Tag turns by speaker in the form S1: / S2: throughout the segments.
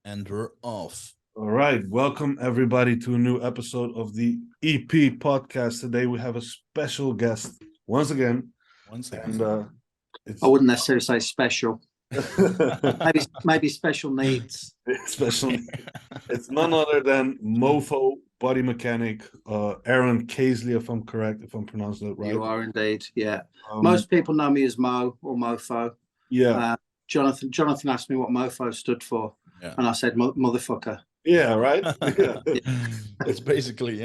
S1: And we're off.
S2: All right, welcome everybody to a new episode of the EP podcast. Today we have a special guest once again.
S1: And
S3: I wouldn't necessarily say special. maybe special needs.
S2: Special. It's none other than MoFoBodyMechanic, Aaron Caseley, if I'm correct, if I'm pronouncing it right.
S3: You are indeed, yeah. Most people know me as Mo or Mofo.
S2: Yeah.
S3: Jonathan asked me what Mofo stood for, and I said motherfucker.
S2: Yeah, right. Yeah.
S1: It's basically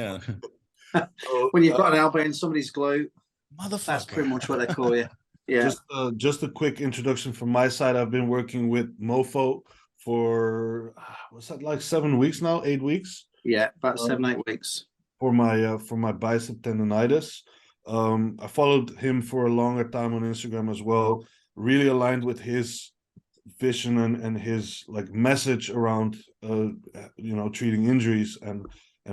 S3: When you've got an elbow in somebody's glute,
S1: motherfucker.
S3: that's pretty much what they call you. Yeah.
S2: Just a quick introduction from my side. I've been working with Mofo for what's that, like 7 weeks now, 8 weeks?
S3: Yeah, about 7-8 weeks.
S2: For my bicep tendonitis. I followed him for a longer time on Instagram as well. Really aligned with his vision and his like message around treating injuries and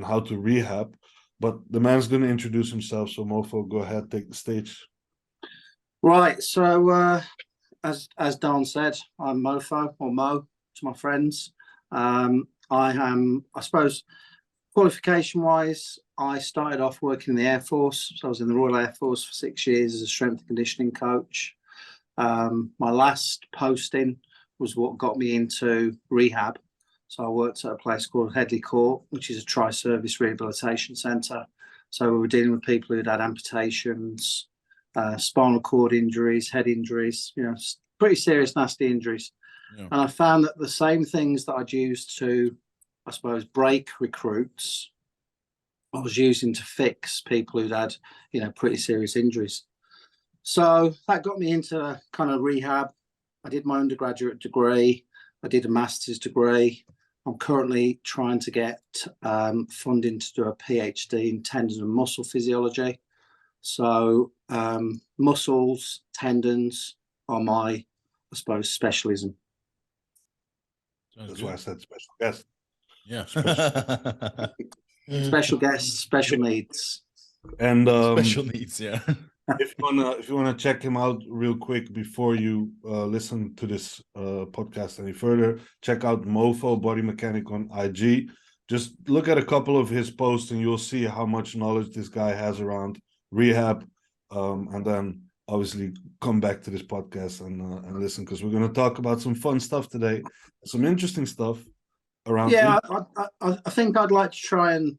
S2: how to rehab. But the man's going to introduce himself, so Mofo, go ahead, take the stage.
S3: Right, so as Don said, I'm Mofo or Mo to my friends. I suppose, qualification-wise, I started off working in the Air Force. So I was in the Royal Air Force for 6 years as a strength and conditioning coach. My last posting was what got me into rehab. So I worked at a place called Headley Court, which is a tri-service rehabilitation centre. So we were dealing with people who'd had amputations, spinal cord injuries, head injuries, pretty serious, nasty injuries. Yeah. And I found that the same things that I'd used to, I suppose, break recruits, I was using to fix people who'd had, pretty serious injuries. So that got me into kind of rehab. I did my undergraduate degree. I did a master's degree. I'm currently trying to get funding to do a PhD in tendon and muscle physiology. So muscles, tendons are my, I suppose, specialism.
S2: That's why I said special guest.
S1: Yeah,
S3: special guests, special needs,
S2: and
S1: special needs. Yeah.
S2: If you wanna check him out real quick before you listen to this podcast any further, check out MoFoBodyMechanic on IG. Just look at a couple of his posts and you'll see how much knowledge this guy has around rehab. And then obviously come back to this podcast and listen, because we're going to talk about some fun stuff today, some interesting stuff around.
S3: Yeah, I think I'd like to try and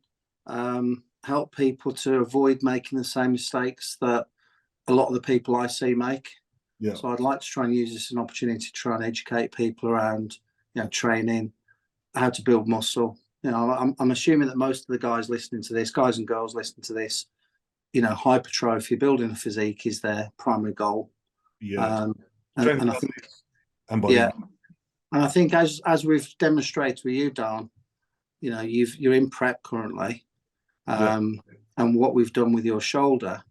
S3: help people to avoid making the same mistakes that a lot of the people I see make. Yeah. So I'd like to try and use this as an opportunity to try and educate people around, training, how to build muscle. I'm assuming that most of the guys listening to this, guys and girls listening to this, hypertrophy, building a physique is their primary goal.
S2: Yeah.
S3: And I think, and I think as we've demonstrated with you, Dan, you're in prep currently, and what we've done with your shoulder,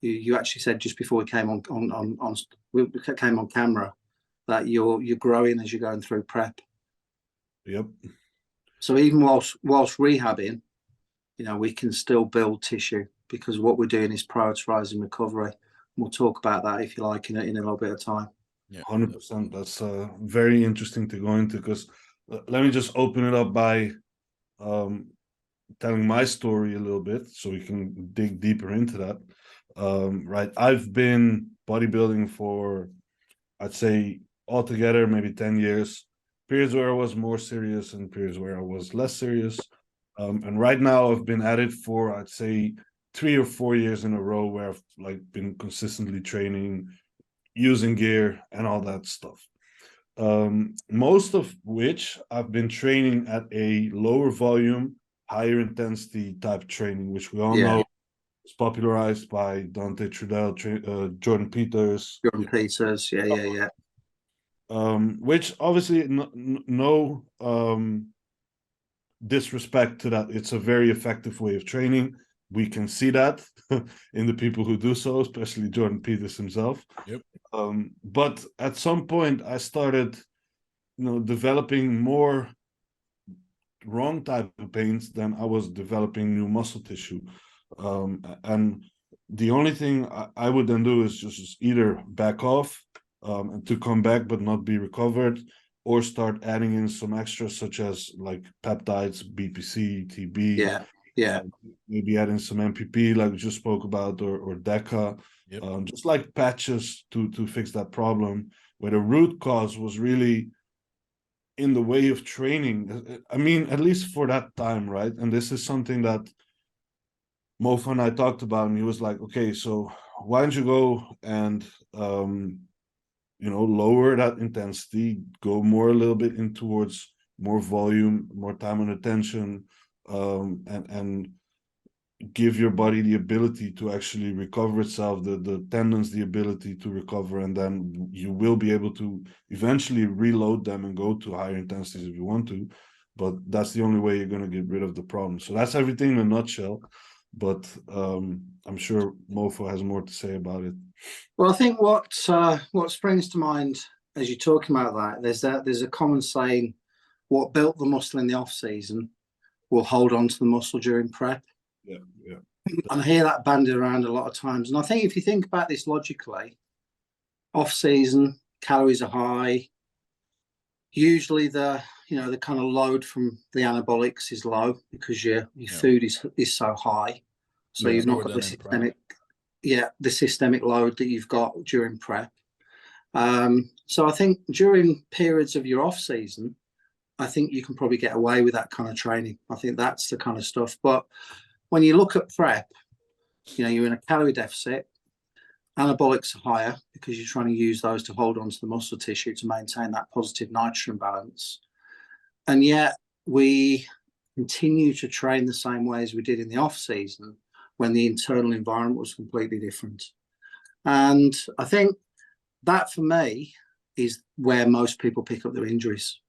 S3: you actually said just before we came on camera that you're growing as you're going through prep.
S2: Yep.
S3: So even whilst rehabbing, we can still build tissue, because what we're doing is prioritizing recovery. We'll talk about that, if you like, in a little bit of time.
S2: Yeah, 100%. That's very interesting to go into, because let me just open it up by telling my story a little bit so we can dig deeper into that. Right. I've been bodybuilding for, I'd say, altogether, maybe 10 years. Periods where I was more serious and periods where I was less serious. And right now I've been at it for, I'd say, 3 or 4 years in a row, where I've been consistently training, using gear and all that stuff. Most of which I've been training at a lower volume, higher intensity type training, which we all know is popularized by Dante Trudel, Jordan Peters.
S3: Yeah.
S2: Which obviously no disrespect to that. It's a very effective way of training. We can see that in the people who do so, especially Jordan Peters himself.
S1: Yep.
S2: But at some point I started, developing more wrong type of pains than I was developing new muscle tissue. And the only thing I would then do is just either back off and to come back but not be recovered, or start adding in some extras such as like peptides, BPC, TB.
S3: Yeah.
S2: Maybe add in some MPP like we just spoke about, or DECA.
S1: Yep.
S2: Just like patches to fix that problem, where the root cause was really in the way of training. I mean, at least for that time, right? And this is something that Mofo and I talked about, and he was like, okay, so why don't you go and lower that intensity, go more a little bit in towards more volume, more time and attention, and give your body the ability to actually recover itself, the tendons the ability to recover, and then you will be able to eventually reload them and go to higher intensities if you want to. But that's the only way you're going to get rid of the problem. So that's everything in a nutshell. But I'm sure Mofo has more to say about it.
S3: Well, I think what springs to mind as you're talking about that, there's a common saying: what built the muscle in the off season will hold on to the muscle during prep.
S2: Yeah.
S3: And I hear that bandied around a lot of times. And I think if you think about this logically, off season, calories are high. Usually the kind of load from the anabolics is low because your food is so high. So you've not got the systemic load that you've got during prep. So I think during periods of your off season, I think you can probably get away with that kind of training. I think that's the kind of stuff. But when you look at prep, you're in a calorie deficit. Anabolics are higher because you're trying to use those to hold on to the muscle tissue to maintain that positive nitrogen balance. And yet we continue to train the same way as we did in the off season when the internal environment was completely different. And I think that for me is where most people pick up their injuries.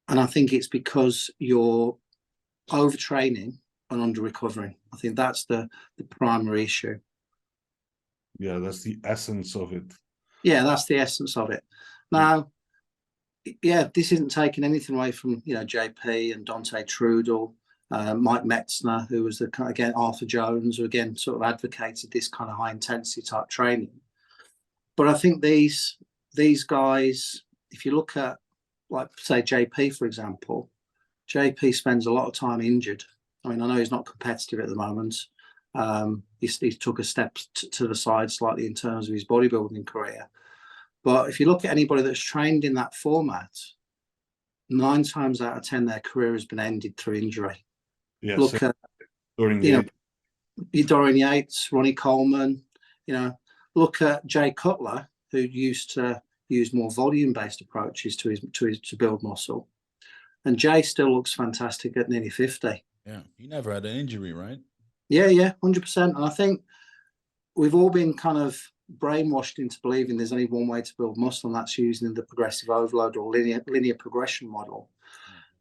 S3: And I think it's because you're overtraining and under recovering. I think that's the primary issue.
S2: Yeah, that's the essence of it.
S3: Yeah, that's the essence of it. Now, this isn't taking anything away from JP and Dante Trudel, Mike Metzner, who was again Arthur Jones, who again sort of advocated this kind of high intensity type training. But I think these guys, if you look at like say JP for example, JP spends a lot of time injured. I mean, I know he's not competitive at the moment. He took a step to the side slightly in terms of his bodybuilding career. But if you look at anybody that's trained in that format, 9 times out of 10, their career has been ended through injury.
S2: Yeah,
S3: look at Dorian Yates, Ronnie Coleman. Look at Jay Cutler, who used to use more volume-based approaches to build muscle, and Jay still looks fantastic at nearly 50.
S1: Yeah, he never had an injury, right?
S3: Yeah, 100%. And I think we've all been kind of brainwashed into believing there's only one way to build muscle, and that's using the progressive overload or linear progression model.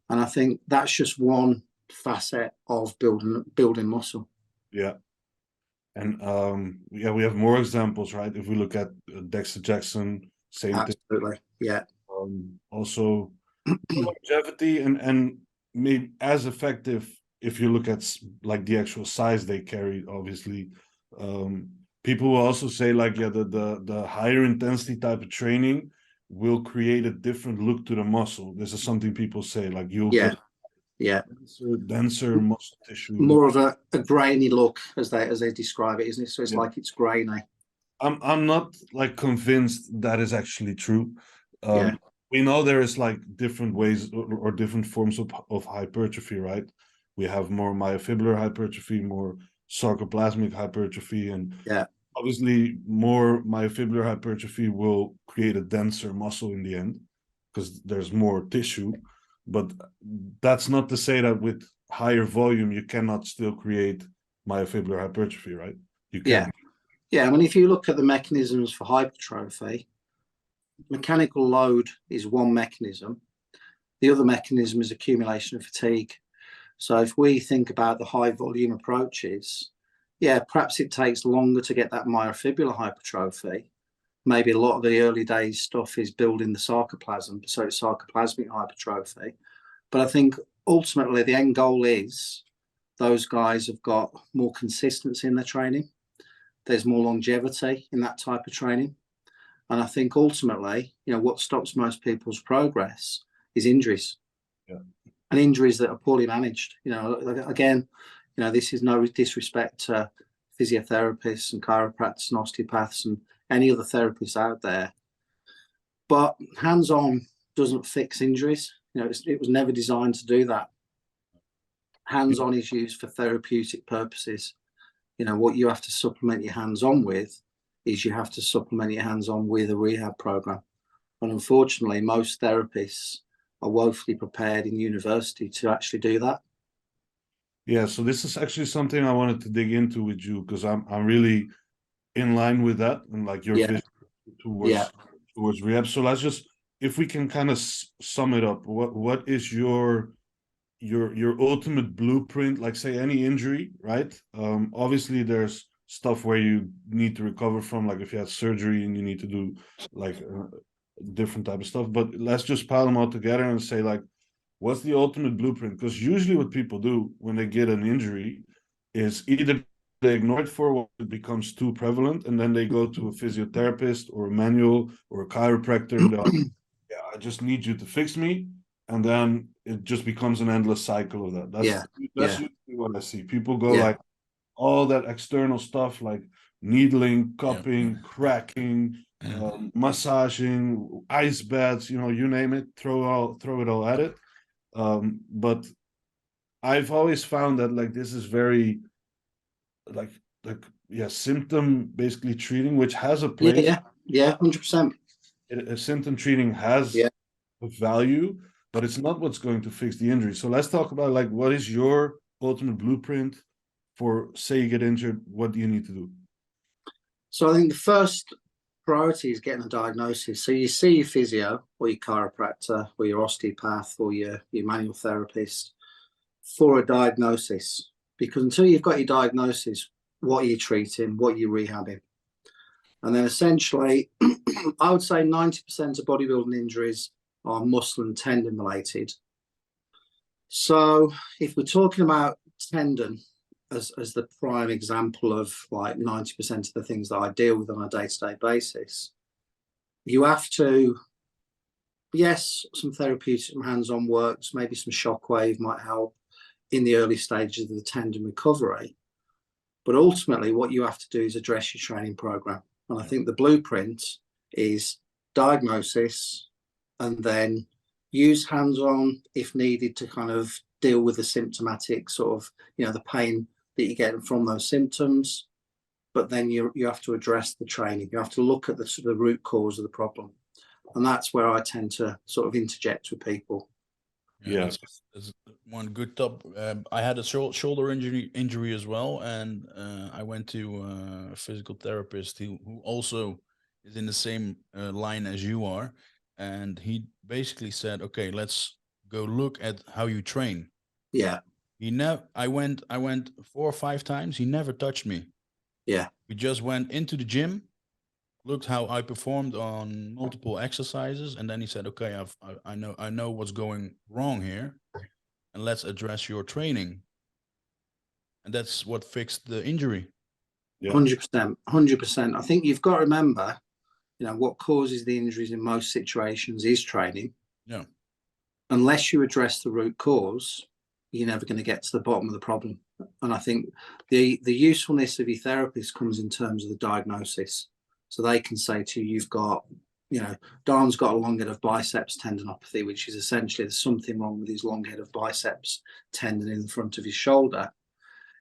S3: And I think that's just one facet of building muscle.
S2: Yeah. And we have more examples, right? If we look at Dexter Jackson, same
S3: Absolutely.
S2: thing.
S3: Yeah.
S2: Also longevity and maybe as effective if you look at like the actual size they carry, obviously. People will also say like, the higher intensity type of training will create a different look to the muscle. This is something people say, like you'll get denser muscle tissue.
S3: More of a grainy look as they describe it, isn't it? So it's like it's grainy.
S2: I'm not like convinced that is actually true. We know there is like different ways or different forms of hypertrophy, right? We have more myofibrillar hypertrophy, more sarcoplasmic hypertrophy, and obviously more myofibrillar hypertrophy will create a denser muscle in the end because there's more tissue. But that's not to say that with higher volume you cannot still create myofibrillar hypertrophy, right? You can.
S3: I mean, if you look at the mechanisms for hypertrophy, mechanical load is one mechanism. The other mechanism is accumulation of fatigue. So if we think about the high volume approaches, perhaps it takes longer to get that myofibrillar hypertrophy. Maybe a lot of the early days stuff is building the sarcoplasm, so it's sarcoplasmic hypertrophy. But I think ultimately the end goal is those guys have got more consistency in their training. there's more longevity in that type of training. And I think ultimately, what stops most people's progress is injuries.
S2: Yeah.
S3: And injuries that are poorly managed. Again, this is no disrespect to physiotherapists and chiropractors and osteopaths and any other therapists out there. But hands-on doesn't fix injuries. It was never designed to do that. Hands-on is used for therapeutic purposes. What you have to supplement your hands-on with is you have to supplement your hands-on with a rehab program. And unfortunately, most therapists are woefully prepared in university to actually do that.
S2: Yeah, so this is actually something I wanted to dig into with you, because I'm really in line with that and like your vision towards rehab. So let's just, if we can kind of sum it up, what is your ultimate blueprint? Like, say, any injury, right? Obviously there's stuff where you need to recover from, like if you had surgery and you need to do like different type of stuff, but let's just pile them all together and say, like, what's the ultimate blueprint? Because usually what people do when they get an injury is either they ignore it for a while, it becomes too prevalent, and then they go to a physiotherapist or a manual or a chiropractor and they're like, yeah, I just need you to fix me. And then it just becomes an endless cycle of that. That's usually what I see. People go like all that external stuff, like needling, cupping, cracking, massaging, ice baths, you name it, throw it all at it. But I've always found that like this is very like symptom basically treating, which has a place.
S3: 100%.
S2: Symptom treating has a value, but it's not what's going to fix the injury. So let's talk about like, what is your ultimate blueprint for, say you get injured, what do you need to do?
S3: So I think the first priority is getting a diagnosis. So you see your physio or your chiropractor or your osteopath or your manual therapist for a diagnosis, because until you've got your diagnosis, what are you treating, what are you rehabbing? And then essentially, I would say 90% of bodybuilding injuries are muscle and tendon related. So if we're talking about tendon as the prime example of like 90% of the things that I deal with on a day-to-day basis, you have to, yes, some therapeutic, some hands-on works, maybe some shockwave might help in the early stages of the tendon recovery. But ultimately, what you have to do is address your training program. And I think the blueprint is diagnosis and then use hands-on if needed to kind of deal with the symptomatic sort of, the pain that you get from those symptoms. But then you have to address the training. You have to look at the sort of root cause of the problem. And that's where I tend to sort of interject with people.
S1: Yeah, that's one good top. I had a shoulder injury as well, and I went to a physical therapist who also is in the same line as you are, and he basically said, "Okay, let's go look at how you train."
S3: Yeah.
S1: I went 4 or 5 times. He never touched me.
S3: Yeah.
S1: We just went into the gym, looked how I performed on multiple exercises, and then he said, "Okay, I know what's going wrong here, and let's address your training." And that's what fixed the injury.
S3: 100%. 100%. I think you've got to remember, what causes the injuries in most situations is training.
S1: Yeah.
S3: Unless you address the root cause, you're never going to get to the bottom of the problem. And I think the usefulness of your therapist comes in terms of the diagnosis. So they can say to you, you've got, Don's got a long head of biceps tendinopathy, which is essentially there's something wrong with his long head of biceps tendon in the front of his shoulder.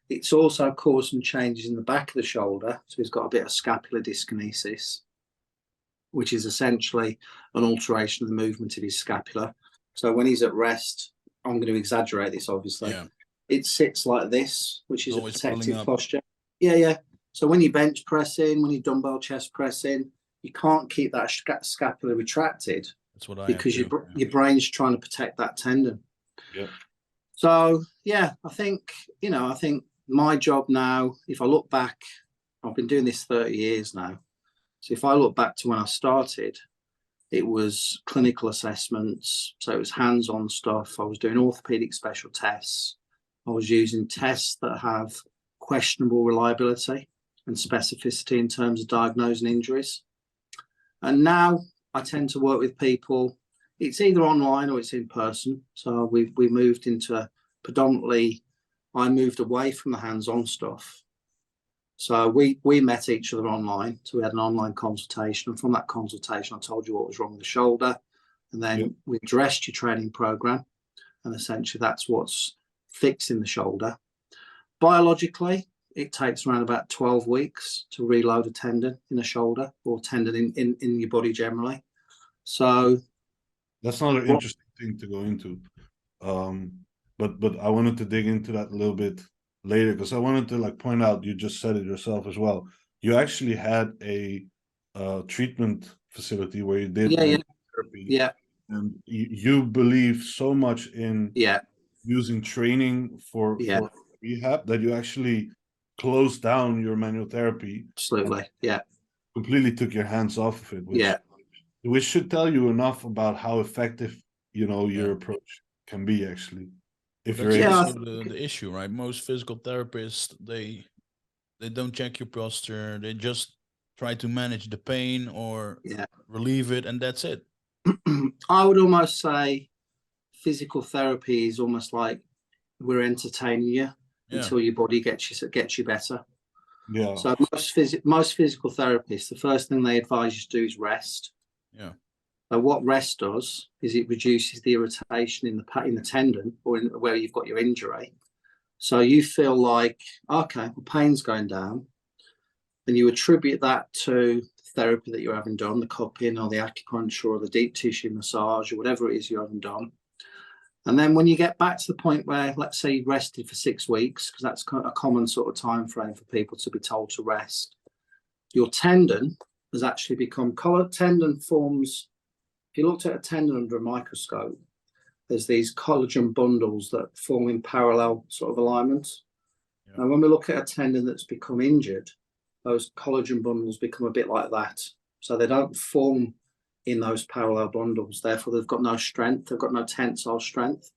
S3: It's also caused some changes in the back of the shoulder. So he's got a bit of scapular dyskinesis, which is essentially an alteration of the movement of his scapula. So when he's at rest, I'm going to exaggerate this, obviously. It sits like this, which is a protective posture. Yeah. So when you bench pressing, when you dumbbell chest pressing, you can't keep that scapula retracted.
S1: That's what I
S3: because your brain's trying to protect that tendon.
S2: Yeah.
S3: So I think my job now, if I look back, I've been doing this 30 years now. So if I look back to when I started, it was clinical assessments. So it was hands-on stuff. I was doing orthopedic special tests. I was using tests that have questionable reliability. and specificity in terms of diagnosing injuries. And now I tend to work with people. It's either online or it's in person. So we moved into predominantly. I moved away from the hands-on stuff. So we met each other online. So we had an online consultation, and from that consultation, I told you what was wrong with the shoulder, and then we addressed your training program, and essentially that's what's fixing the shoulder. Biologically, it takes around about 12 weeks to reload a tendon in a shoulder, or tendon in your body generally. So
S2: that's another interesting thing to go into. But I wanted to dig into that a little bit later, because I wanted to like point out, you just said it yourself as well. You actually had a treatment facility where you did therapy.
S3: Yeah.
S2: And you believe so much in using training for rehab that you actually closed down your manual therapy.
S3: Absolutely. Yeah.
S2: Completely took your hands off of it, which should tell you enough about how effective, you know, your approach can be actually. If
S1: That's
S2: you're
S1: also the issue, right? Most physical therapists, they don't check your posture. They just try to manage the pain or relieve it, and that's it.
S3: I would almost say physical therapy is almost like we're entertaining you until your body gets you better.
S2: Yeah.
S3: So most physical therapists, the first thing they advise you to do is rest.
S1: Yeah.
S3: So what rest does is it reduces the irritation in the tendon, or where you've got your injury. So you feel like, okay, the pain's going down, and you attribute that to therapy that you're having done, the cupping or the acupuncture or the deep tissue massage or whatever it is you're having done. And then when you get back to the point where, let's say you rested for 6 weeks, because that's a common sort of time frame for people to be told to rest, your tendon has actually become tendon forms. If you looked at a tendon under a microscope, there's these collagen bundles that form in parallel sort of alignments. Yeah. And when we look at a tendon that's become injured, those collagen bundles become a bit like that. So they don't form in those parallel bundles. Therefore, they've got no strength. They've got no tensile strength.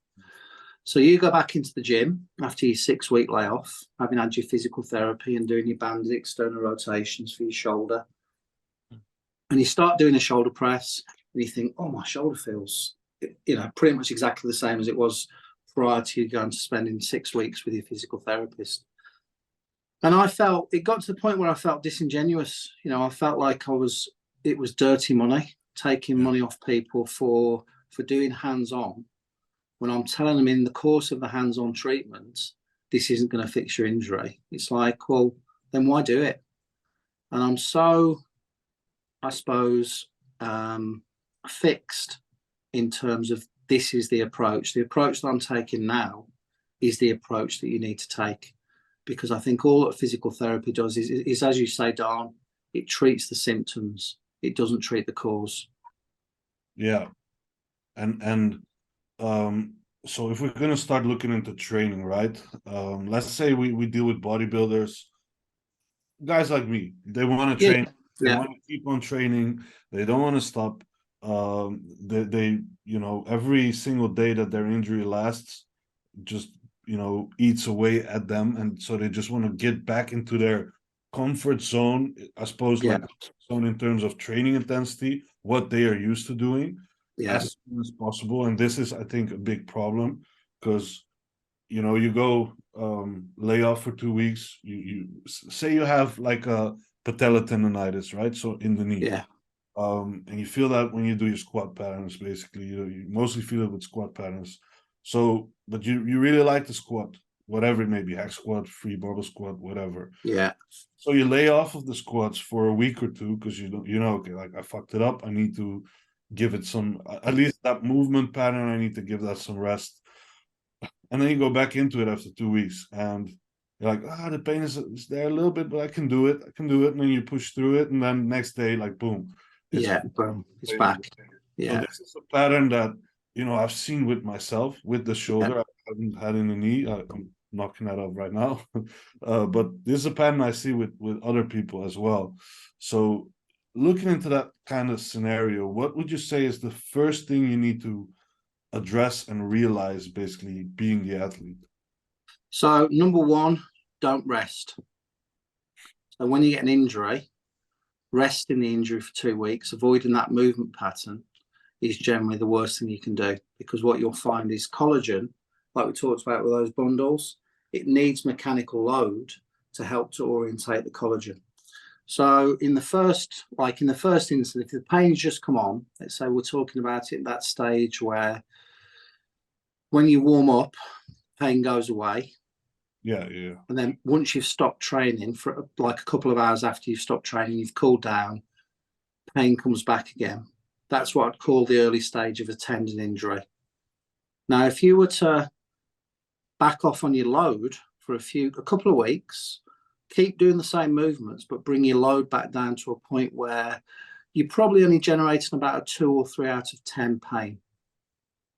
S3: So you go back into the gym after your 6-week layoff, having had your physical therapy and doing your banded external rotations for your shoulder. And you start doing a shoulder press and you think, oh, my shoulder feels, pretty much exactly the same as it was prior to you going to spending 6 weeks with your physical therapist. And it got to the point where I felt disingenuous. I felt like it was dirty money, taking money off people for doing hands-on, when I'm telling them in the course of the hands-on treatment, this isn't going to fix your injury. It's like, well, then why do it? And I'm so, I suppose, fixed in terms of this is the approach. The approach that I'm taking now is the approach that you need to take. Because I think all that physical therapy does is, as you say, Don, it treats the symptoms. It doesn't treat the cause.
S2: Yeah. So if we're going to start looking into training, right? Let's say we deal with bodybuilders, guys like me. They want to train. They want to keep on training. They don't want to stop. They every single day that their injury lasts, just eats away at them, and so they just want to get back into their comfort zone, I suppose, like zone in terms of training intensity, what they are used to doing as soon as possible. And this is, I think, a big problem, because you go lay off for 2 weeks, you say you have like a patella tendonitis, right? So in the knee, and you feel that when you do your squat patterns. Basically, you mostly feel it with squat patterns. So, but you really like the squat, whatever it may be, hack squat, free barbell squat, whatever.
S3: Yeah.
S2: So you lay off of the squats for a week or two, because okay, like I fucked it up. I need to give it some, at least that movement pattern, I need to give that some rest. And then you go back into it after 2 weeks, and you're like, the pain is there a little bit, but I can do it. And then you push through it, and then next day, like, boom.
S3: Boom, it's back. Yeah.
S2: So this is a pattern that I've seen with myself, with the shoulder. I haven't had in the knee. I'm knocking that up right now. But this is a pattern I see with other people as well. So looking into that kind of scenario, what would you say is the first thing you need to address and realize, basically, being the athlete?
S3: So number one, don't rest. So when you get an injury, resting the injury for 2 weeks, avoiding that movement pattern is generally the worst thing you can do, because what you'll find is collagen, like we talked about with those bundles, it needs mechanical load to help to orientate the collagen. So in the first instance, if the pain's just come on, let's say we're talking about it at that stage where when you warm up, pain goes away.
S2: Yeah.
S3: And then once you've stopped training for like a couple of hours after you've stopped training, you've cooled down, pain comes back again. That's what I'd call the early stage of a tendon injury. Now, if you were to back off on your load for a couple of weeks, keep doing the same movements, but bring your load back down to a point where you're probably only generating about a 2 or 3 out of 10 pain.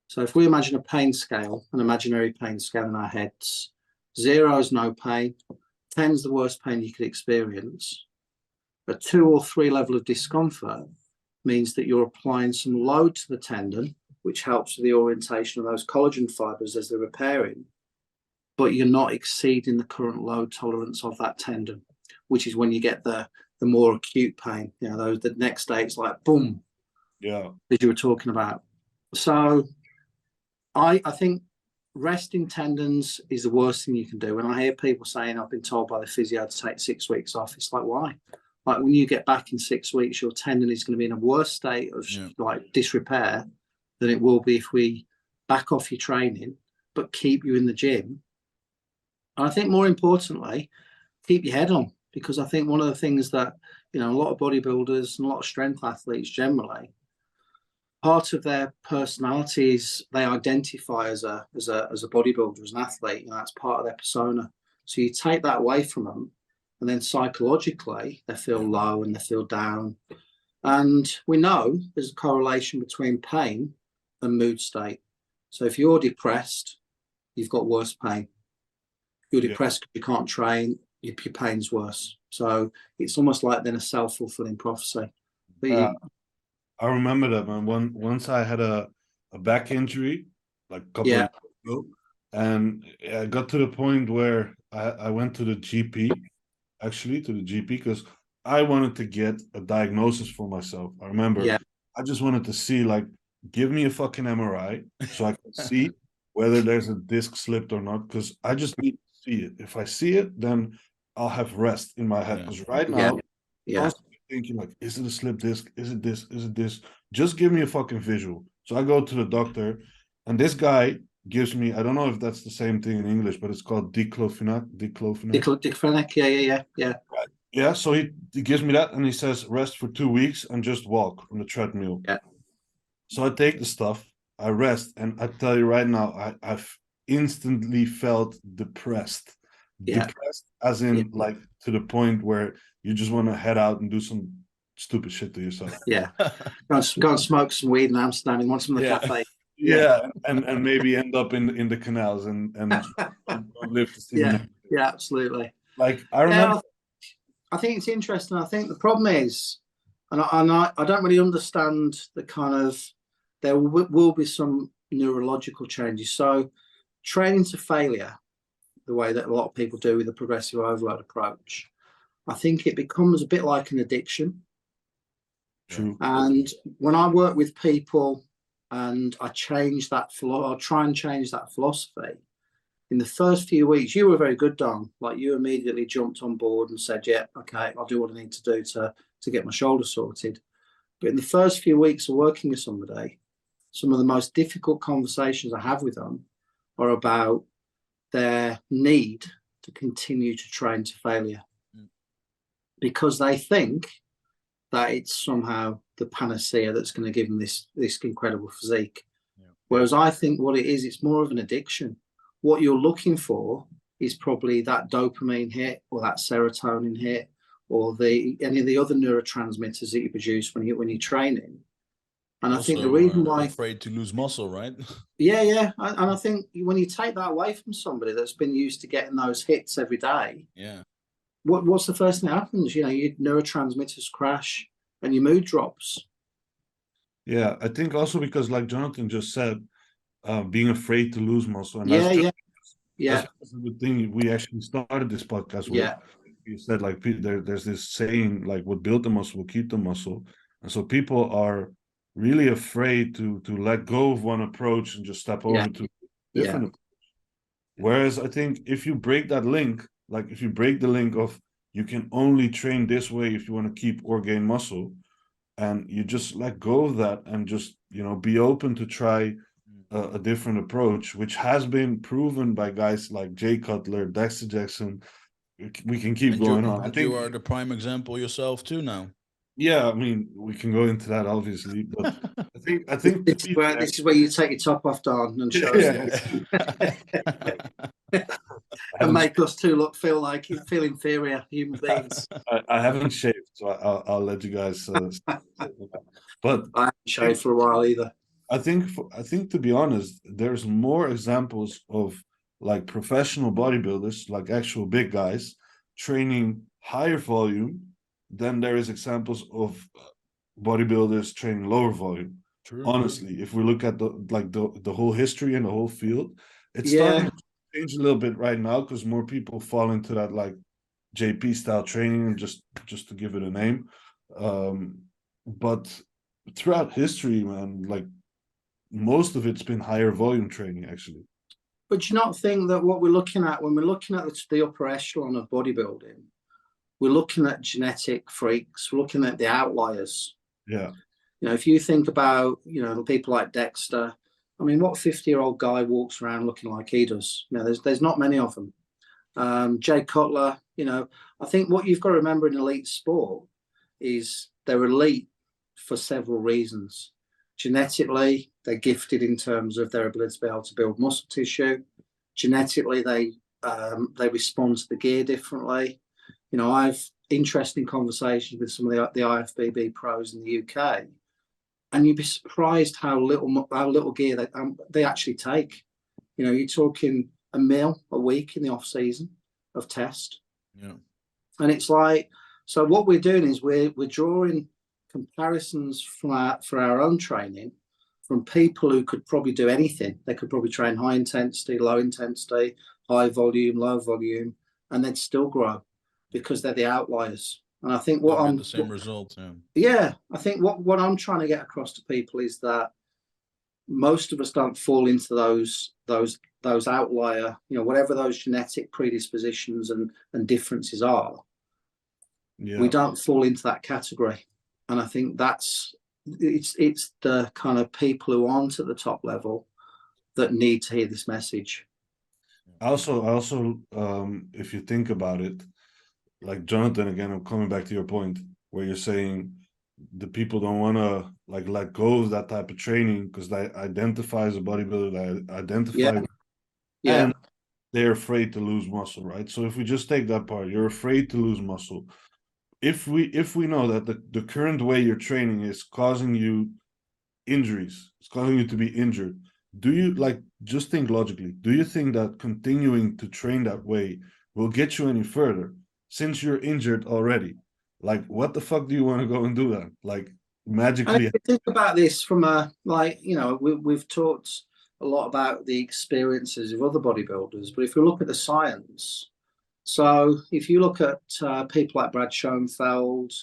S3: So if we imagine a pain scale, an imaginary pain scale in our heads, 0 is no pain, 10 is the worst pain you could experience. A 2 or 3 level of discomfort means that you're applying some load to the tendon, which helps with the orientation of those collagen fibers as they're repairing, but you're not exceeding the current load tolerance of that tendon, which is when you get the more acute pain. You know, the next day it's like boom,
S2: Yeah.
S3: as you were talking about. So I think resting tendons is the worst thing you can do. When I hear people saying, I've been told by the physio to take 6 weeks off, it's like, why? Like when you get back in 6 weeks, your tendon is going to be in a worse state of like disrepair than it will be if we back off your training, but keep you in the gym. And I think more importantly, keep your head on, because I think one of the things that, you know, a lot of bodybuilders and a lot of strength athletes generally, part of their personalities, they identify as a bodybuilder, as an athlete, you know, that's part of their persona. So you take that away from them, and then psychologically they feel low and they feel down. And we know there's a correlation between pain and mood state. So if you're depressed, you've got worse pain. If you're depressed because you can't train, your pain's worse. So it's almost like then a self-fulfilling prophecy. But
S2: I remember that, man. Once I had a back injury, like a couple of years ago, and I got to the point where I went to the GP, because I wanted to get a diagnosis for myself. I remember I just wanted to see, like, give me a fucking MRI so I can see whether there's a disc slipped or not, because I just need to see it. If I see it, then I'll have rest in my head, because right now, constantly thinking like, is it a slip disc? Is it this? Is it this? Just give me a fucking visual. So I go to the doctor, and this guy gives me, I don't know if that's the same thing in English, but it's called diclofenac.
S3: Diclofenac, yeah.
S2: Yeah, so he gives me that, and he says rest for 2 weeks and just walk on the treadmill.
S3: Yeah.
S2: So I take the stuff, I rest, and I tell you right now, I've instantly felt depressed. Depressed, as in like to the point where you just want to head out and do some stupid shit to yourself.
S3: Yeah. Go and smoke some weed in Amsterdam and want some of the cafe.
S2: And maybe end up in the canals and live to see
S3: absolutely.
S2: Like I remember,
S3: I think it's interesting. I think the problem is, and I don't really understand the kind of, there will be some neurological changes. So training to failure, the way that a lot of people do with the progressive overload approach, I think it becomes a bit like an addiction.
S2: True.
S3: And when I work with people and I change that I'll try and change that philosophy. In the first few weeks, you were very good, Don. Like, you immediately jumped on board and said, yeah, okay, I'll do what I need to do to get my shoulder sorted. But in the first few weeks of working with somebody, some of the most difficult conversations I have with them are about their need to continue to train to failure, because they think that it's somehow the panacea that's going to give them this incredible physique. Whereas I think what it is, it's more of an addiction. What you're looking for is probably that dopamine hit or that serotonin hit or any of the other neurotransmitters that you produce when you're training. And also, I think the reason why
S1: afraid to lose muscle, right?
S3: And I think when you take that away from somebody that's been used to getting those hits every day, what's the first thing that happens? You know, your neurotransmitters crash and your mood drops.
S2: Yeah, I think also because, like Jonathan just said, being afraid to lose muscle. And
S3: that's
S2: the thing we actually started this podcast with. you said, like there's this saying, like what built the muscle will keep the muscle, and so people are really afraid to let go of one approach and just step
S3: Yeah.
S2: over to a
S3: Yeah.
S2: different approach. Whereas I think if you break that link, like if you break the link of you can only train this way if you want to keep or gain muscle, and you just let go of that and just, you know, be open to try a different approach, which has been proven by guys like Jay Cutler, Dexter Jackson. We can keep
S1: And
S2: going on. I
S1: and
S2: think,
S1: you are the prime example yourself too now.
S2: yeah, I mean, we can go into that obviously, but I think to be fair,
S3: This is where you take your top off, Don, and show us and make us two feel inferior human beings.
S2: I haven't shaved, so I'll let you guys. But
S3: I haven't shaved for a while either.
S2: I think to be honest, there's more examples of like professional bodybuilders, like actual big guys, training higher volume than there is examples of bodybuilders training lower volume.
S1: True.
S2: Honestly, if we look at the whole history and the whole field, it's
S3: Yeah.
S2: starting to change a little bit right now because more people fall into that like JP style training, just to give it a name. But throughout history, man, like most of it's been higher volume training actually.
S3: But do you not think that what we're looking at when we're looking at the upper echelon of bodybuilding, we're looking at genetic freaks, we're looking at the outliers.
S2: Yeah.
S3: You know, if you think about, you know, people like Dexter, I mean, what 50-year-old guy walks around looking like he does? You know, there's not many of them. Jay Cutler, you know, I think what you've got to remember in elite sport is they're elite for several reasons. Genetically, they're gifted in terms of their ability to be able to build muscle tissue. Genetically, they respond to the gear differently. You know, I've interesting conversations with some of the IFBB pros in the UK, and you'd be surprised how little gear they actually take. You know, you're talking a meal a week in the off season of test.
S1: Yeah.
S3: And it's like, so what we're doing is we're drawing comparisons for our own training from people who could probably do anything. They could probably train high intensity, low intensity, high volume, low volume, and they'd still grow because they're the outliers. And I think what I'm
S1: the same results. Yeah.
S3: Yeah, I think what I'm trying to get across to people is that most of us don't fall into those outlier, you know, whatever those genetic predispositions and differences are.
S2: Yeah.
S3: We don't fall into that category. And I think it's the kind of people who aren't at the top level that need to hear this message.
S2: Also, if you think about it, like Jonathan, again, I'm coming back to your point where you're saying the people don't want to like let go of that type of training because they identify as a bodybuilder, they identify, and they're afraid to lose muscle, right? So if we just take that part, you're afraid to lose muscle. If we know that the current way you're training is causing you injuries, it's causing you to be injured, do you, like, just think logically, do you think that continuing to train that way will get you any further since you're injured already? Like, what the fuck do you want to go and do then? Like, magically.
S3: I think about this from a, like, you know, we've talked a lot about the experiences of other bodybuilders, but if you look at the science, so if you look at people like Brad Schoenfeld,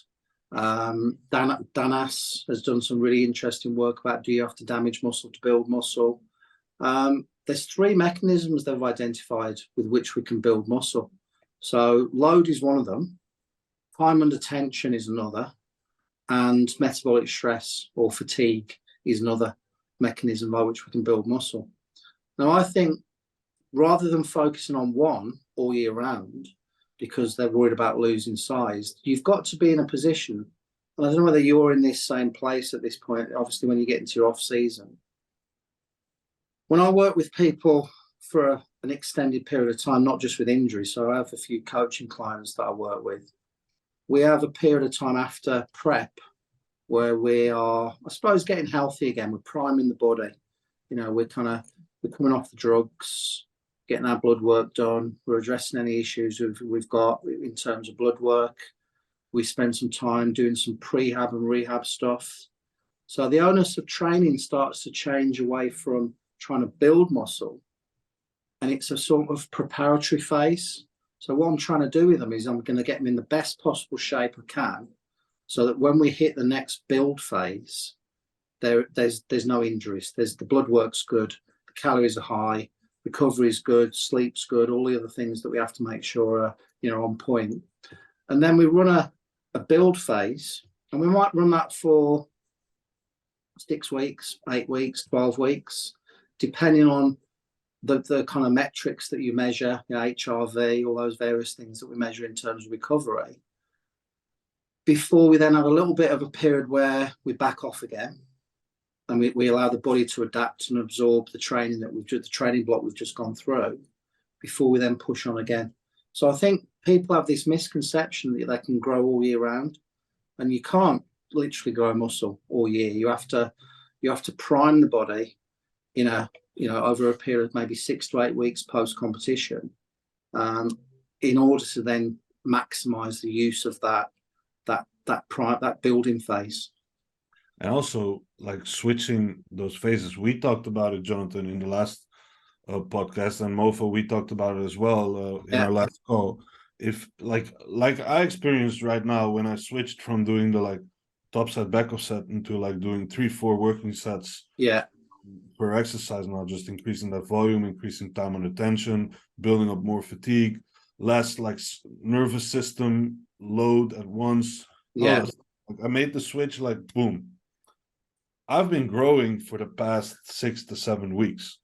S3: Danas has done some really interesting work about do you have to damage muscle to build muscle. There's three mechanisms they've identified with which we can build muscle. So load is one of them, time under tension is another, and metabolic stress or fatigue is another mechanism by which we can build muscle. Now, I think rather than focusing on one all year round because they're worried about losing size, you've got to be in a position, and I don't know whether you're in this same place at this point, obviously when you get into your off season. When I work with people for an extended period of time, not just with injuries, so I have a few coaching clients that I work with, we have a period of time after prep where we are, I suppose, getting healthy again. We're priming the body. You know, we're coming off the drugs, getting our blood work done. We're addressing any issues we've got in terms of blood work. We spend some time doing some prehab and rehab stuff. So the onus of training starts to change away from trying to build muscle, and it's a sort of preparatory phase. So what I'm trying to do with them is I'm going to get them in the best possible shape I can, so that when we hit the next build phase, there's no injuries. The blood work's good, the calories are high, recovery is good, sleep's good, all the other things that we have to make sure are, you know, on point. And then we run a build phase, and we might run that for 6 weeks, 8 weeks, 12 weeks, depending on the kind of metrics that you measure, you know, HRV, all those various things that we measure in terms of recovery, before we then have a little bit of a period where we back off again, and we allow the body to adapt and absorb the training the training block we've just gone through, before we then push on again. So I think people have this misconception that they can grow all year round, and you can't literally grow muscle all year. You have to prime the body in over a period of maybe 6 to 8 weeks post competition, in order to then maximize the use of that building phase.
S2: And also, like, switching those phases. We talked about it, Jonathan, in the last podcast, and Mofo, we talked about it as well in our last call. If like I experienced right now when I switched from doing the like top set, back off set into like doing 3-4 working sets per exercise, now just increasing that volume, increasing time under tension, building up more fatigue, less like nervous system load at once. Like, I made the switch, like, boom. I've been growing for the past 6 to 7 weeks.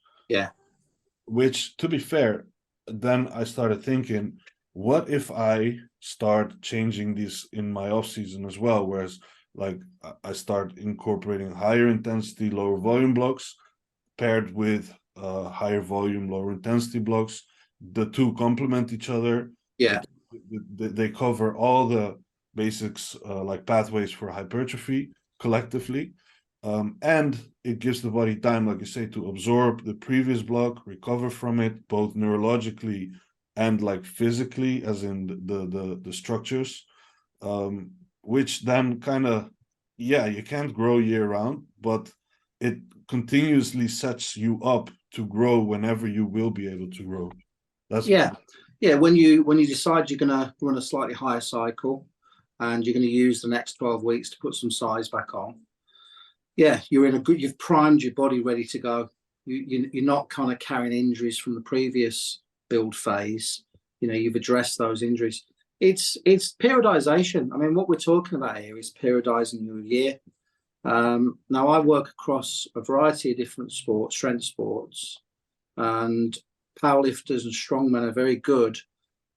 S2: Which, to be fair, then I started thinking, what if I start changing these in my off season as well? Whereas, like, I start incorporating higher intensity, lower volume blocks paired with higher volume, lower intensity blocks. The two complement each other. They cover all the basics, like pathways for hypertrophy collectively. And it gives the body time, like you say, to absorb the previous block, recover from it, both neurologically and like physically, as in the structures, which then kind of, you can't grow year round, but it continuously sets you up to grow whenever you will be able to grow. That's
S3: when you decide you're going to run a slightly higher cycle and you're going to use the next 12 weeks to put some size back on, you're in a good, you've primed your body ready to go. You're not kind of carrying injuries from the previous build phase. You know, you've addressed those injuries. It's periodization. I mean, what we're talking about here is periodizing your year. Now, I work across a variety of different sports, strength sports, and powerlifters and strongmen are very good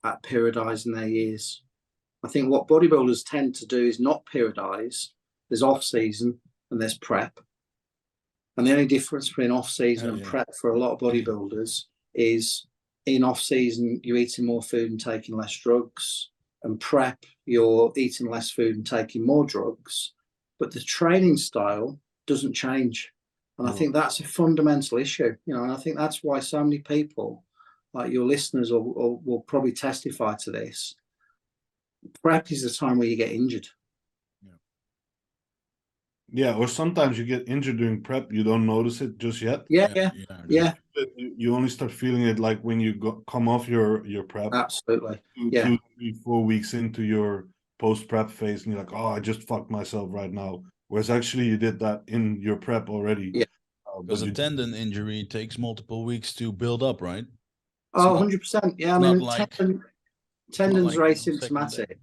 S3: at periodizing their years. I think what bodybuilders tend to do is not periodize. There's off season and there's prep. And the only difference between off season and prep for a lot of bodybuilders is in off season, you're eating more food and taking less drugs, and prep, you're eating less food and taking more drugs, but the training style doesn't change. And I think that's a fundamental issue, you know, and I think that's why so many people, like your listeners will probably testify to this. Prep is the time where you get injured.
S2: Or sometimes you get injured during prep, you don't notice it just yet. You only start feeling it like when you come off your prep.
S3: Absolutely.
S2: 2, 3, 4 weeks into your post-prep phase, and you're like, oh, I just fucked myself right now. Whereas actually you did that in your prep already.
S1: Because a tendon injury takes multiple weeks to build up, right?
S3: Oh, 100%. Yeah, I mean, tendons are asymptomatic.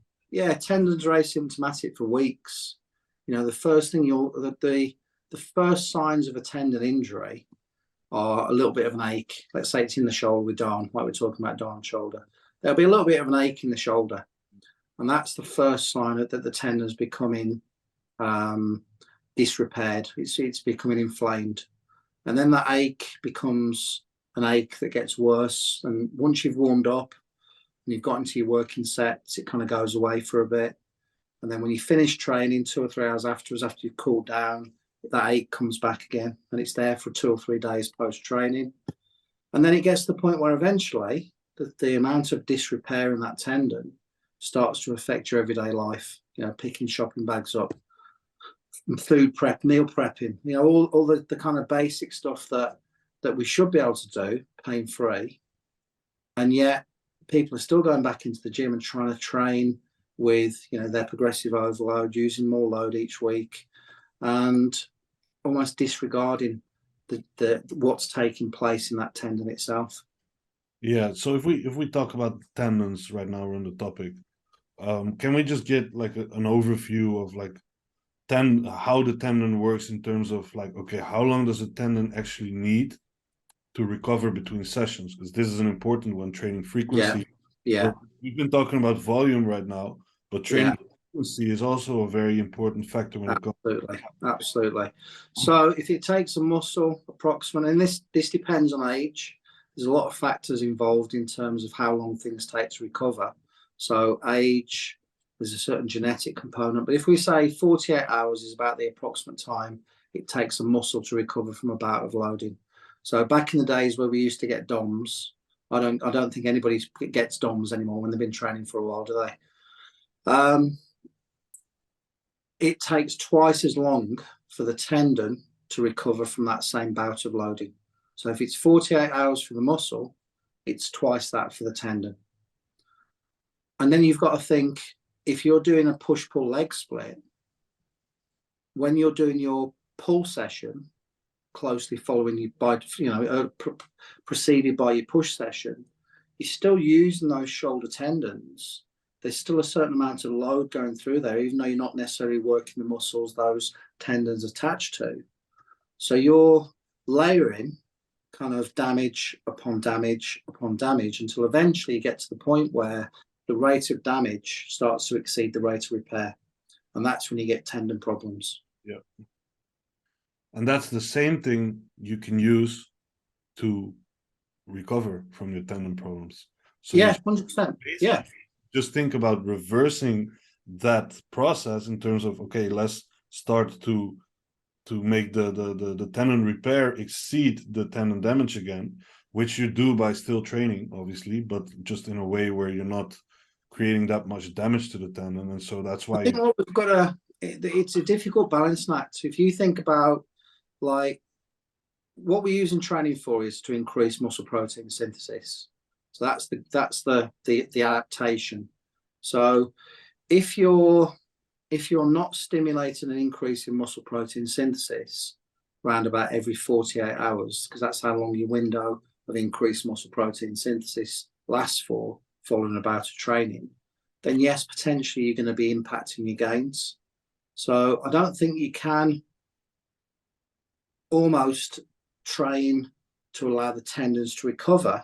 S3: Tendons are asymptomatic for weeks. You know, the first thing the first signs of a tendon injury are a little bit of an ache. Let's say it's in the shoulder with Don, like we're talking about Don's shoulder. There'll be a little bit of an ache in the shoulder. And that's the first sign that the tendon's becoming disrepaired. It's becoming inflamed. And then that ache becomes an ache that gets worse. And once you've warmed up and you've got into your working sets, it kind of goes away for a bit. And then when you finish training 2 or 3 hours afterwards, after you've cooled down, that ache comes back again, and it's there for 2 or 3 days post-training. And then it gets to the point where eventually the amount of disrepair in that tendon starts to affect your everyday life, you know, picking shopping bags up, food prep, meal prepping, you know, all the kind of basic stuff that we should be able to do pain-free. And yet people are still going back into the gym and trying to train with, you know, their progressive overload, using more load each week, and almost disregarding the what's taking place in that tendon itself.
S2: Yeah. So if we talk about tendons right now, we're on the topic. Can we just get like an overview of like how the tendon works in terms of like, okay, how long does a tendon actually need to recover between sessions? Because this is an important one, training frequency.
S3: Yeah.
S2: We've been talking about volume right now, but training
S3: Yeah.
S2: frequency is also a very important factor when it comes.
S3: Absolutely. So if it takes a muscle approximately, and this depends on age, there's a lot of factors involved in terms of how long things take to recover. So age, there's a certain genetic component, but if we say 48 hours is about the approximate time it takes a muscle to recover from a bout of loading. So back in the days where we used to get DOMs, I don't think anybody gets DOMs anymore when they've been training for a while, do they? It takes twice as long for the tendon to recover from that same bout of loading. So if it's 48 hours for the muscle, it's twice that for the tendon. And then you've got to think, if you're doing a push-pull leg split, when you're doing your pull session, closely following you by, preceded by your push session, you're still using those shoulder tendons. There's still a certain amount of load going through there, even though you're not necessarily working the muscles those tendons attached to. So you're layering kind of damage upon damage upon damage until eventually you get to the point where the rate of damage starts to exceed the rate of repair. And that's when you get tendon problems.
S2: Yeah. And that's the same thing you can use to recover from your tendon problems. So
S3: yeah, 100%. Yeah.
S2: Just think about reversing that process in terms of, okay, let's start to make the tendon repair exceed the tendon damage again, which you do by still training, obviously, but just in a way where you're not creating that much damage to the tendon. And so that's why
S3: we've got it's a difficult balancing act. So if you think about, like, what we use in training for is to increase muscle protein synthesis. So that's the adaptation. So if you're not stimulating an increase in muscle protein synthesis around about every 48 hours, because that's how long your window of increased muscle protein synthesis lasts for following a bout of training, then yes, potentially you're going to be impacting your gains. So I don't think you can almost train to allow the tendons to recover.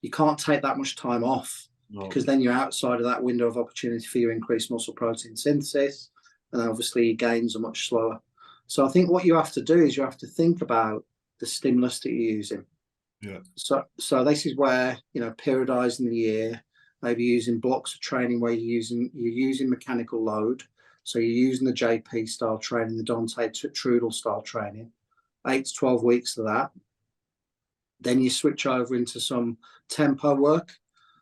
S3: You can't take that much time off, because then you're outside of that window of opportunity for your increased muscle protein synthesis, and obviously your gains are much slower. So I think what you have to do is you have to think about the stimulus that you're using.
S2: Yeah.
S3: So this is where, periodizing the year, maybe using blocks of training where you're using mechanical load. So you're using the JP style training, the Dante Trudel style training, 8 to 12 weeks of that. Then you switch over into some tempo work.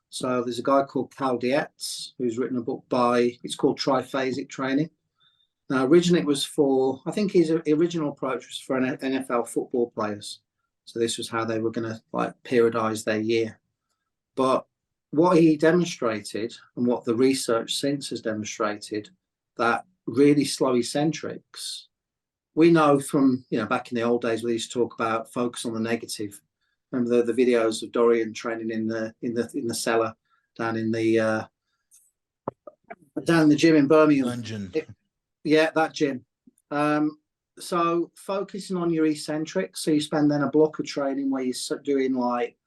S3: So there's a guy called Cal Dietz who's written a book it's called Triphasic Training. Now, originally it was I think his original approach was for NFL football players. So this was how they were going to periodize their year. But what he demonstrated, and what the research since has demonstrated, that really slow eccentrics, we know from, back in the old days, we used to talk about focus on the negative. Remember the videos of Dorian training in the cellar down in the gym in Birmingham.
S1: Dungeon.
S3: Yeah, that gym. So focusing on your eccentrics. So you spend then a block of training where you're doing like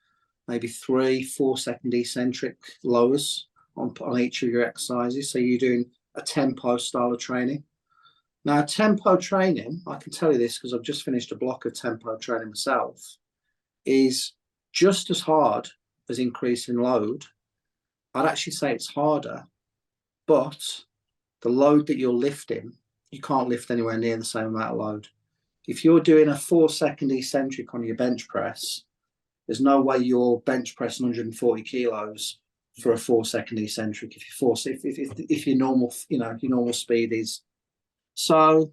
S3: maybe 3-4 second eccentric lowers on each of your exercises. So you're doing a tempo style of training. Now, tempo training, I can tell you this because I've just finished a block of tempo training myself, is just as hard as increasing load. I'd actually say it's harder, but the load that you're lifting, you can't lift anywhere near the same amount of load. If you're doing a 4-second eccentric on your bench press, there's no way you're bench pressing 140 kilos for a 4-second eccentric if your normal, your normal speed is. So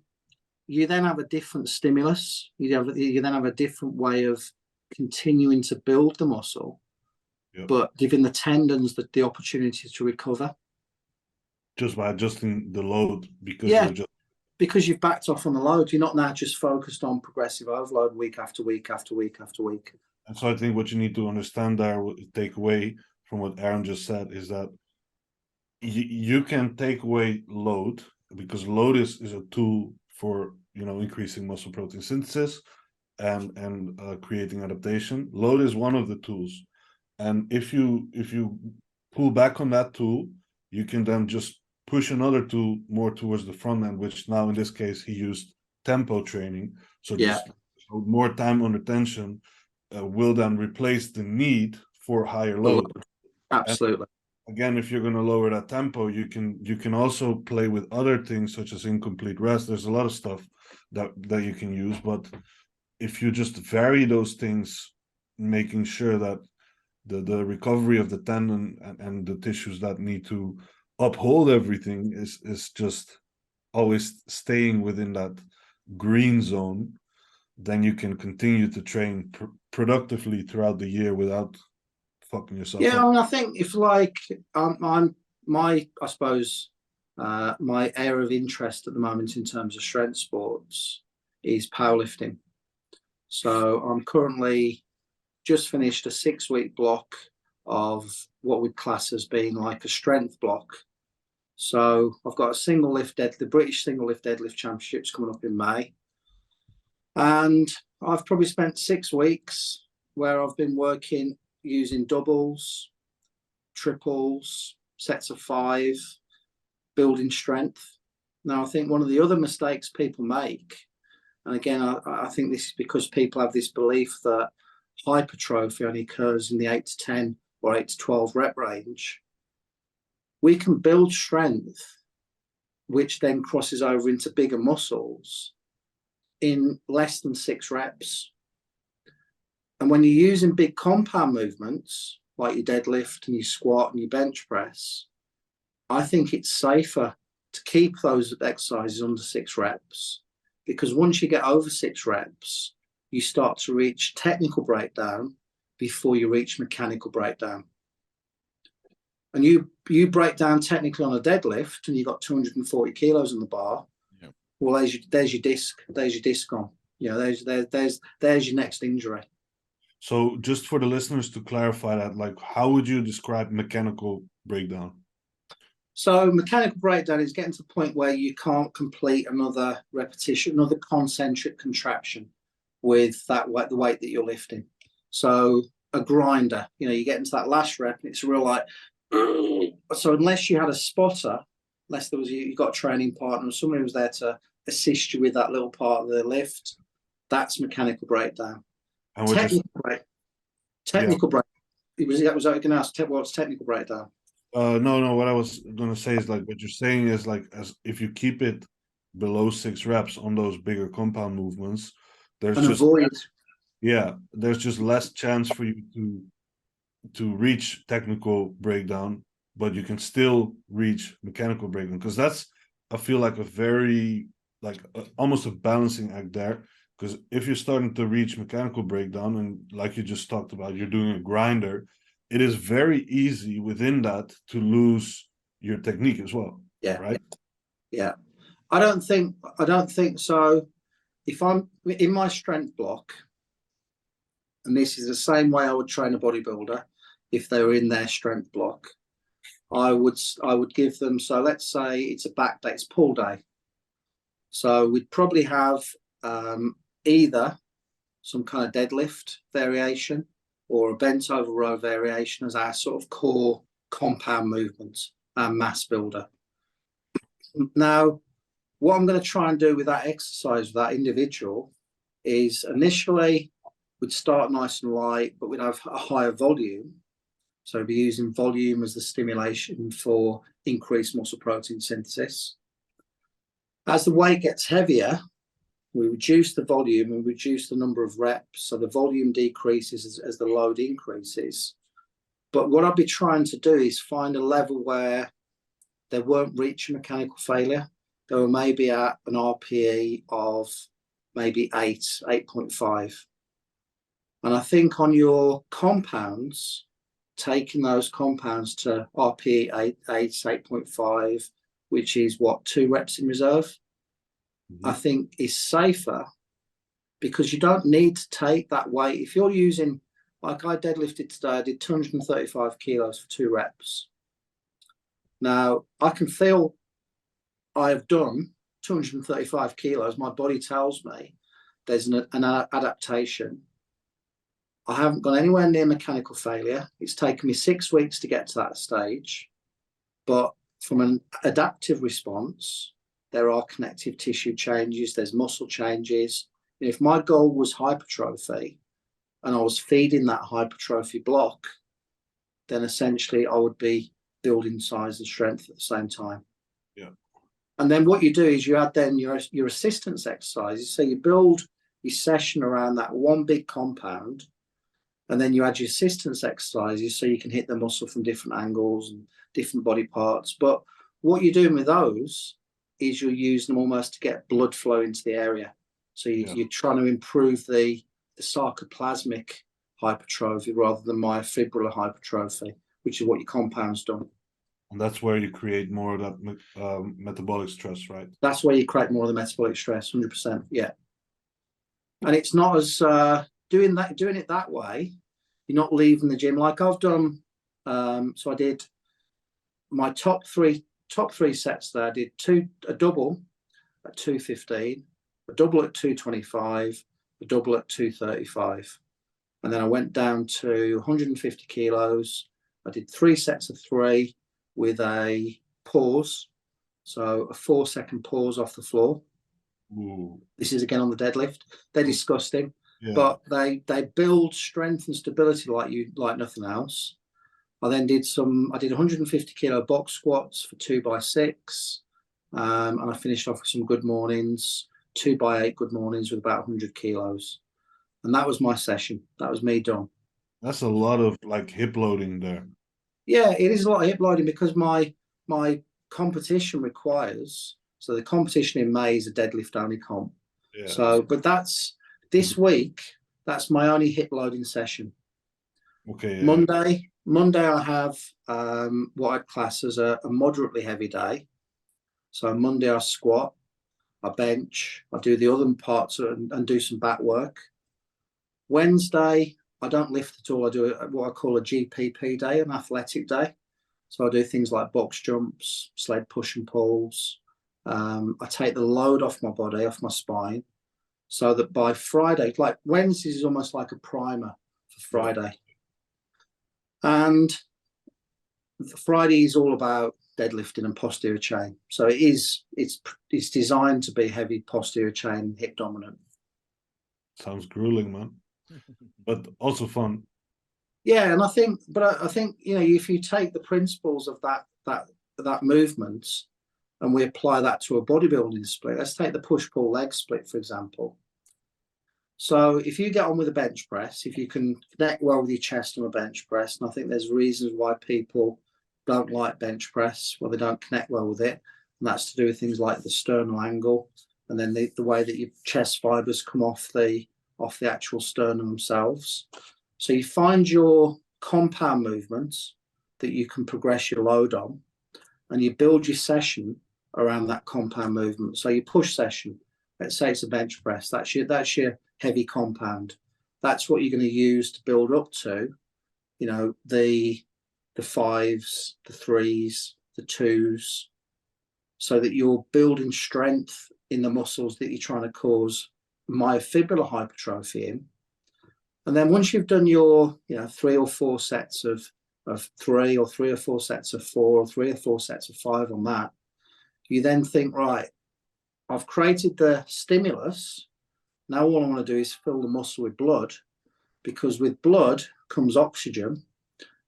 S3: you then have a different stimulus. You then have a different way of continuing to build the muscle.
S2: Yep.
S3: but giving the tendons the opportunity to recover.
S2: Just by adjusting the load, because
S3: Yeah.
S2: you're just
S3: Because you've backed off on the load, you're not now just focused on progressive overload week after week after week after week.
S2: and so I think what you need to understand there, take away from what Aaron just said, is that you can take away load, because load is a tool for, you know, increasing muscle protein synthesis and creating adaptation. Load is one of the tools, and if you pull back on that tool, you can then just push another tool more towards the front end, which now in this case he used tempo training. So just more time under tension will then replace the need for higher load.
S3: Absolutely.
S2: And again, if you're going to lower that tempo, you can also play with other things such as incomplete rest. There's a lot of stuff that you can use, but if you just vary those things, making sure that the recovery of the tendon and the tissues that need to uphold everything is just always staying within that green zone, then you can continue to train productively throughout the year without fucking yourself up.
S3: I mean, I think if like I suppose my area of interest at the moment in terms of strength sports is powerlifting. So I'm currently just finished a 6-week block of what we'd class as being like a strength block. So I've got a single lift deadlift, the British single lift deadlift championships coming up in May. And I've probably spent 6 weeks where I've been working using doubles, triples, sets of 5, building strength. Now, I think one of the other mistakes people make, and again, I think this is because people have this belief that hypertrophy only occurs in the 8 to 10 or 8 to 12 rep range. We can build strength, which then crosses over into bigger muscles in less than 6 reps. And when you're using big compound movements, like your deadlift and your squat and your bench press, I think it's safer to keep those exercises under 6 reps, because once you get over 6 reps, you start to reach technical breakdown before you reach mechanical breakdown. And you break down technically on a deadlift and you've got 240 kilos on the bar.
S1: Yep.
S3: Well, there's your disc on. You know, there's your next injury.
S2: So just for the listeners to clarify that, like, how would you describe mechanical breakdown?
S3: So mechanical breakdown is getting to the point where you can't complete another repetition, another concentric contraction with the weight that you're lifting. So a grinder, you know, you get into that last rep and it's real like, so unless you had a spotter, unless there was you got a training partner or somebody was there to assist you with that little part of the lift, that's mechanical breakdown.
S2: And
S3: technical break. Was I going to ask what's technical breakdown?
S2: No. What I was going to say is, like, what you're saying is, like, as if you keep it below 6 reps on those bigger compound movements, there's just less chance for you to reach technical breakdown, but you can still reach mechanical breakdown, because that's, I feel like, a very almost a balancing act there. Because if you're starting to reach mechanical breakdown, and like you just talked about, you're doing a grinder, it is very easy within that to lose your technique as well.
S3: Yeah.
S2: Right.
S3: Yeah. I don't think so. If I'm in my strength block, and this is the same way I would train a bodybuilder if they were in their strength block, I would give them, so let's say it's a back day, it's pull day. So we'd probably have either some kind of deadlift variation or a bent over row variation as our sort of core compound movements and mass builder. Now, what I'm going to try and do with that exercise, with that individual, is initially we'd start nice and light, but we'd have a higher volume. So we'd be using volume as the stimulation for increased muscle protein synthesis. As the weight gets heavier, we reduce the volume and reduce the number of reps. So the volume decreases as the load increases. But what I'd be trying to do is find a level where they won't reach mechanical failure. They were maybe at an RPE of maybe 8.5. And I think on your compounds, taking those compounds to RPE 8.5, which is what, 2 reps in reserve, I think is safer, because you don't need to take that weight. If you're using, like I deadlifted today, I did 235 kilos for 2 reps. Now I can feel I've done 235 kilos. My body tells me there's an adaptation. I haven't gone anywhere near mechanical failure. It's taken me 6 weeks to get to that stage. But from an adaptive response, there are connective tissue changes, there's muscle changes. And if my goal was hypertrophy and I was feeding that hypertrophy block, then essentially I would be building size and strength at the same time.
S2: Yeah.
S3: And then what you do is you add then your assistance exercises. So you build your session around that one big compound, and then you add your assistance exercises so you can hit the muscle from different angles and different body parts. But what you're doing with those is you're using them almost to get blood flow into the area. So you're trying to improve the sarcoplasmic hypertrophy rather than myofibrillar hypertrophy, which is what your compound's done.
S2: And that's where you create more of that metabolic stress, right?
S3: That's where you create more of the metabolic stress, 100%. Yeah. And it's not as doing it that way, you're not leaving the gym. Like I've done, so I did my top three sets there. I did a double at 215, a double at 225, a double at 235. And then I went down to 150 kilos. I did 3 sets of 3 with a pause. So a 4-second pause off the floor.
S2: Ooh.
S3: This is again on the deadlift. They're disgusting,
S2: Yeah.
S3: but they build strength and stability like nothing else. I then did 150 kilo box squats for 2x6. And I finished off with some good mornings, 2x8 good mornings with about 100 kilos. And that was my session. That was me done.
S2: That's a lot of like hip loading there.
S3: Yeah, it is a lot of hip loading because my competition requires, so the competition in May is a deadlift only comp.
S2: Yeah.
S3: So, but that's this week, that's my only hip loading session.
S2: Okay.
S3: Yeah. Monday I have what I'd class as a moderately heavy day. So Monday I squat, I bench, I do the other parts and do some back work. Wednesday, I don't lift at all. I do what I call a GPP day, an athletic day. So I do things like box jumps, sled push and pulls. I take the load off my body, off my spine, so that by Friday, like Wednesday is almost like a primer for Friday. And Friday is all about deadlifting and posterior chain. So it's designed to be heavy posterior chain, hip dominant.
S2: Sounds grueling, man. But also fun.
S3: Yeah, and I think if you take the principles of that movement and we apply that to a bodybuilding split, let's take the push-pull leg split, for example. So if you get on with a bench press, if you can connect well with your chest on a bench press, and I think there's reasons why people don't like bench press, well, they don't connect well with it, and that's to do with things like the sternal angle, and then the way that your chest fibers come off the actual sternum themselves. So you find your compound movements that you can progress your load on, and you build your session around that compound movement. So your push session, let's say it's a bench press, that's your heavy compound. That's what you're going to use to build up to, the 5s, the 3s, the 2s, so that you're building strength in the muscles that you're trying to cause myofibrillar hypertrophy in. And then once you've done your 3 or 4 sets of 3, or 3 or 4 sets of 4, or 3 or 4 sets of 5 on that, you then think, right, I've created the stimulus. Now all I want to do is fill the muscle with blood, because with blood comes oxygen,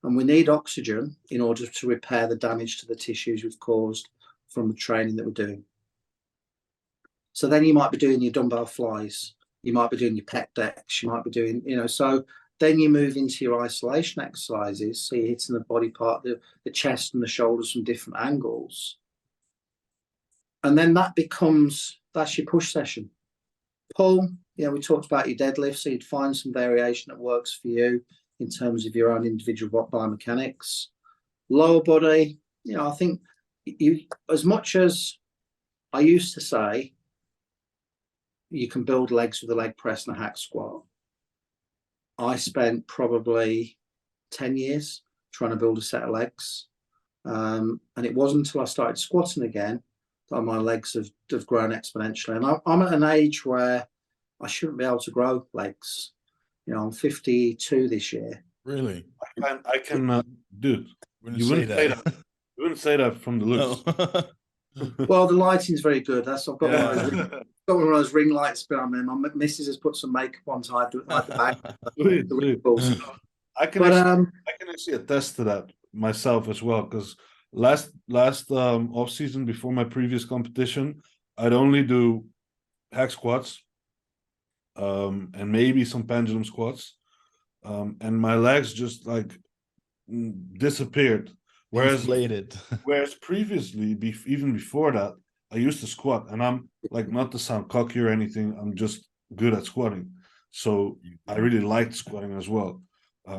S3: and we need oxygen in order to repair the damage to the tissues we've caused from the training that we're doing. So then you might be doing your dumbbell flies, you might be doing your pec decks, you might be doing, so then you move into your isolation exercises. So you're hitting the body part, the chest and the shoulders from different angles. And then that's your push session. Pull, we talked about your deadlift, so you'd find some variation that works for you. in terms of your own individual biomechanics. Lower body, you know, I think you, as much as I used to say, you can build legs with a leg press and a hack squat. I spent probably 10 years trying to build a set of legs. And it wasn't until I started squatting again that my legs have grown exponentially. And I'm at an age where I shouldn't be able to grow legs. You know, I'm 52 this year.
S1: Really?
S2: I can, dude.
S1: You wouldn't say that.
S2: You wouldn't say that from the looks.
S1: No.
S3: Well, the lighting's very good. I've got
S2: Yeah.
S3: got one of those ring lights behind me. My missus has put some makeup on to hide the back.
S2: Sweet,
S3: The
S2: sweet.
S3: wrinkles.
S2: I can actually attest to that myself as well, because last off season before my previous competition, I'd only do hack squats, and maybe some pendulum squats, and my legs just like disappeared. Whereas previously, even before that, I used to squat, and I'm like, not to sound cocky or anything, I'm just good at squatting. So I really liked squatting as well,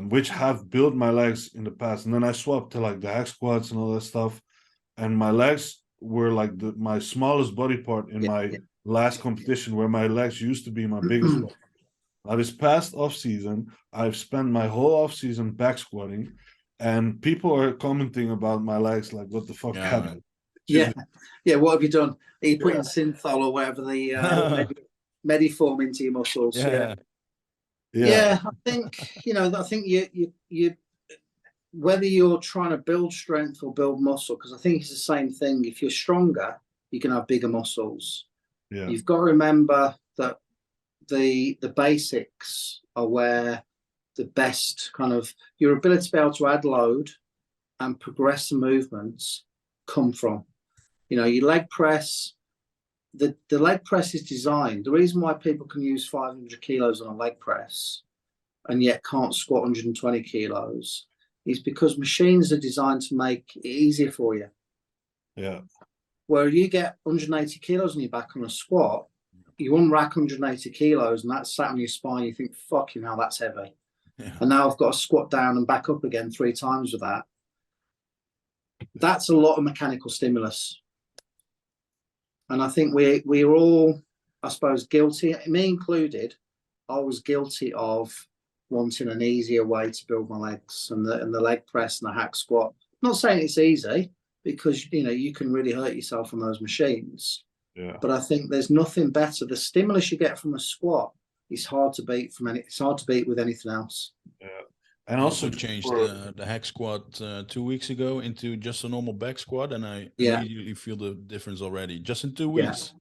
S2: which have built my legs in the past. And then I swapped to like the hack squats and all that stuff, and my legs were like my smallest body part in my last competition, where my legs used to be my biggest one. Now this past off season, I've spent my whole off season back squatting, and people are commenting about my legs like, what the fuck happened?
S3: Yeah. What have you done? Are you putting synthol or whatever the Mediform into your muscles?
S1: Yeah.
S3: I think, you know, I think you whether you're trying to build strength or build muscle, because I think it's the same thing. If you're stronger, you can have bigger muscles.
S2: Yeah.
S3: You've got to remember that the basics are where the best kind of your ability to be able to add load and progress the movements come from. You know, your leg press, the leg press is designed. The reason why people can use 500 kilos on a leg press and yet can't squat 120 kilos is because machines are designed to make it easier for you.
S2: Yeah.
S3: Where you get 180 kilos on your back on a squat, you unrack 180 kilos and that's sat on your spine. You think, fucking hell, that's heavy. Yeah. And now I've got to squat down and back up again 3 times with that. That's a lot of mechanical stimulus. And I think we're all, I suppose, guilty, me included. I was guilty of wanting an easier way to build my legs, and the leg press and the hack squat. I'm not saying it's easy, because you know you can really hurt yourself on those machines.
S2: Yeah.
S3: But I think there's nothing better. The stimulus you get from a squat is hard to beat it's hard to beat with anything else.
S2: Yeah. And also
S1: changed the hack squat 2 weeks ago into just a normal back squat, and I immediately feel the difference already, just in 2 weeks.